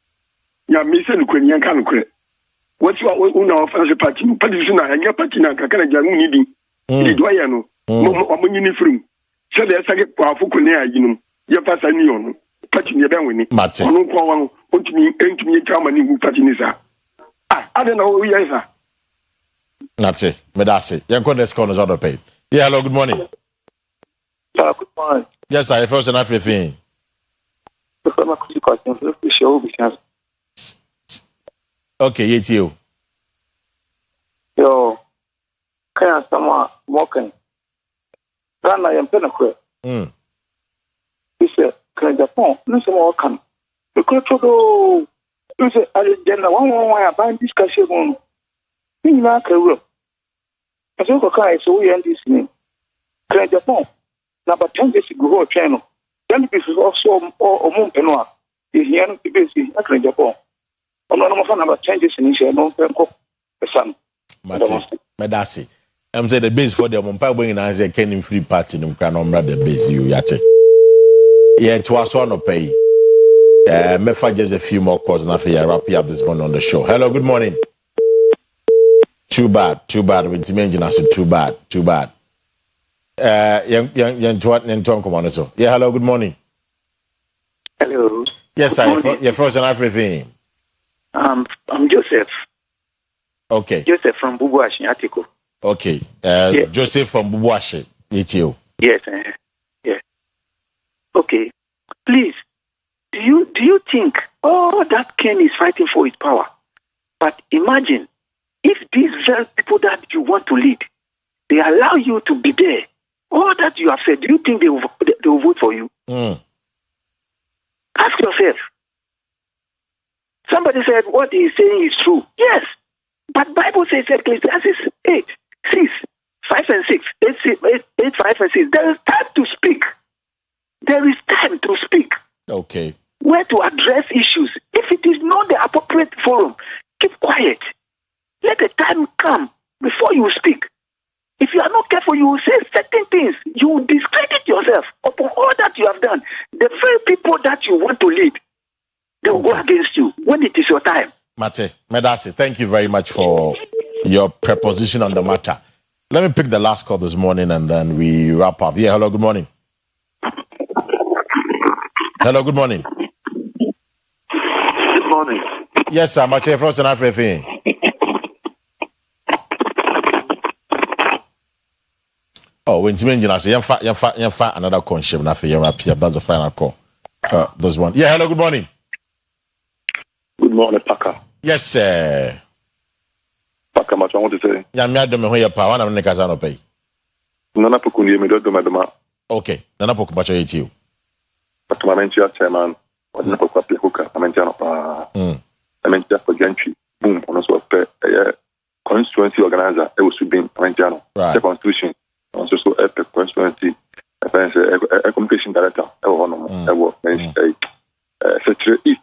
Ya mise no kwani yanka no kre. What you una offense party? Party na anya party na kakana jamu ni di. Di do oyeno. Mo nyini firim. Se de sage kwa afoko ne ayinum. Ye pasa ni ono. Party ni be weni. Ono kwa wan entumi chama ni party ni sa. I don't know who you are. That's it. Medasi. Yanko next corner is on the pay. Yeah, hello, good morning. Good morning. Yes, I first and after thing. Okay, it's you. Yo, can someone walking? Rana yam penakwe. He said, can Japan, no some more can. The cultural, you say, I didn't know why I buy discussion. In my career. As you go, so we end this name. Can Japan, number 10 days ago, channel. Then this is also or Montenoa. Is here to be seen at Japan. On one of number 10 days in Israel, no son. Medasi. I'm saying the base for the Mumpai bringing as a Kenny free party in Cranomra, the base you yate. Yeah, it was one of pay. Mefa just a few more calls and after you wrap up this morning on the show. Hello, good morning. Too bad. With the engine, I said too bad. Young come on so. Yeah, hello, good morning. Hello. Yes, sir. You're frozen everything. I'm Joseph. Okay. Joseph from Bubuashi, Atiko. Okay. Yeah. Joseph from Bubuashi. It's you. Yes. Yeah. Okay. Please, do you think that Ken is fighting for his power? But imagine if these very people that you want to lead, they allow you to be there. All that you have said, do you think they will vote for you? Ask yourself. Somebody said what he is saying is true. Yes. But Bible says Ecclesiastes 8, 6, 5 and 6, 8, 5 and 6. There is time to speak. Okay. Where to address issues. If it is not the appropriate forum, keep quiet. Let the time come before you speak. If you are not careful, you will say certain things. You will discredit yourself upon all that you have done. The very people that you want to lead, they will go against you when it is your time. Mate, Medasi, thank you very much for your preposition on the matter. Let me pick the last call this morning and then we wrap up. Yeah, hello, good morning. Hello, good morning. Good morning. Yes, sir. Mate, Frost and everything. Oh, when Timmy say, "Yamfa, another concept." That's the final call. This one. Yeah, hello, good morning. Good morning, Paka. Yes, sir. Paka, much I want to say. Yamia do me hoya pa. Wana mne kaza no pay. Nana pukuni me do madama. Okay, nana puku bacho yeti. But my mentor chairman, what na pukwa pe hoka. My mentor no pa. My mentor for gentry. Boom. Ono so pe constituency organizer. E was subin. My mentor no. The constitution. Also so epic constituency. I a communication director. I was Secretary East.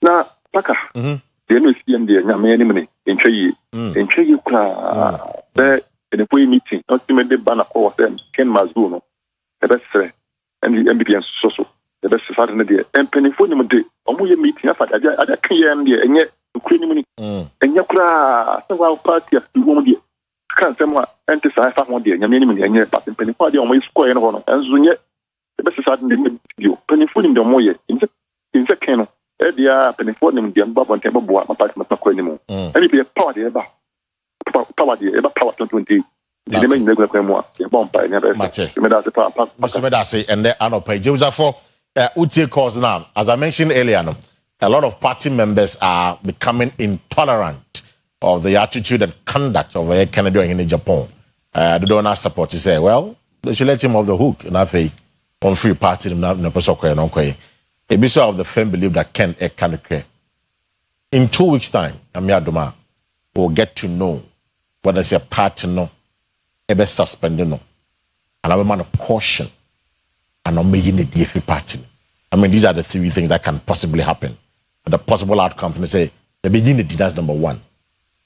Na Paka. The NSC the Nyame anymony in Chay Kra. There in a way meeting, not to make the banner or them, Ken Mazuno, the best friend, and the MBP and Soso, the best Saturday, and Penny for them a day, or more meeting. I can't and yet Ukraine and Yakra, several party of 2 women. Can't someone enter I found one day, Yamini and yet, but in Penny Party on my square and honor, and so yet the best Saturday you Penny for him the more in the kennel. Edia Pennyfordim, the Bob and Temple Boy, my partner, not anymore. And if you party about power 20, the main regular memoir, the bomb by never Mr. Medasi, and there are no pay. Joseph for Uti cause now. As I mentioned earlier, a lot of party members are becoming intolerant of the attitude and conduct of a Canadian in Japan. The donor support to say, well, they should let him off the hook. And I say, on free party, no person, no way. A bishop of the firm believe that Ken can occur. In 2 weeks' time, Amia Doma will get to know whether it's a party no, a suspended no, and I'm a man of caution, and I'm making a DFA party. I mean, these are the 3 things that can possibly happen. The possible outcome, they say, the beginning, that's number 1.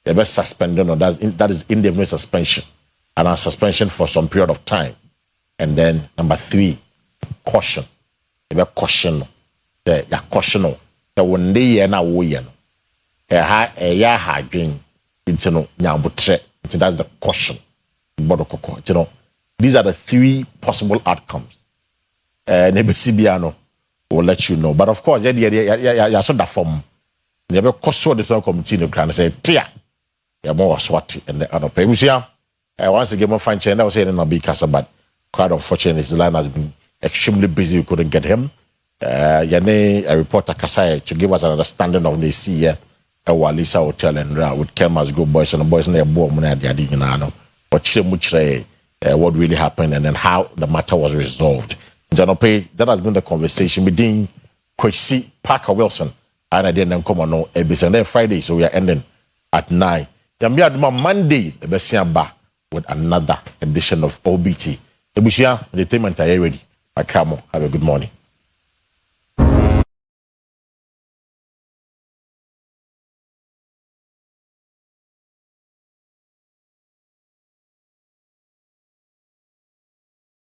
The best suspended no, that is indefinite suspension. and on suspension for some period of time. And then number 3, caution. You caution. The caution. The one day na wo ye no. Ya ha dwen. It's no nyabutre. That's the caution. Bodokoko. You know, these are the 3 possible outcomes. Nebesibiano will let you know. But of course, ya so da form. You be koso the National Committee no grand say tia. Ya more swati and the other people. Once again, my fine chain, I was saying not be Casa, but quite unfortunately, his line has been extremely busy. We couldn't get him. Yane, a reporter Kasai to give us an understanding of the sea at Walisa Hotel and with Kelmas Go Boys and the boys near Bournemouth at the Adinano, or Chimutre, what really happened and then how the matter was resolved. Janope, that has been the conversation between Kwesi, Parker Wilson, and I didn't come on no ABC. And then Friday, so we are ending at 9. Yamia Monday, the Bessiamba with another edition of OBT. Ebusia, the entertainment are ready. Akamo, have a good morning.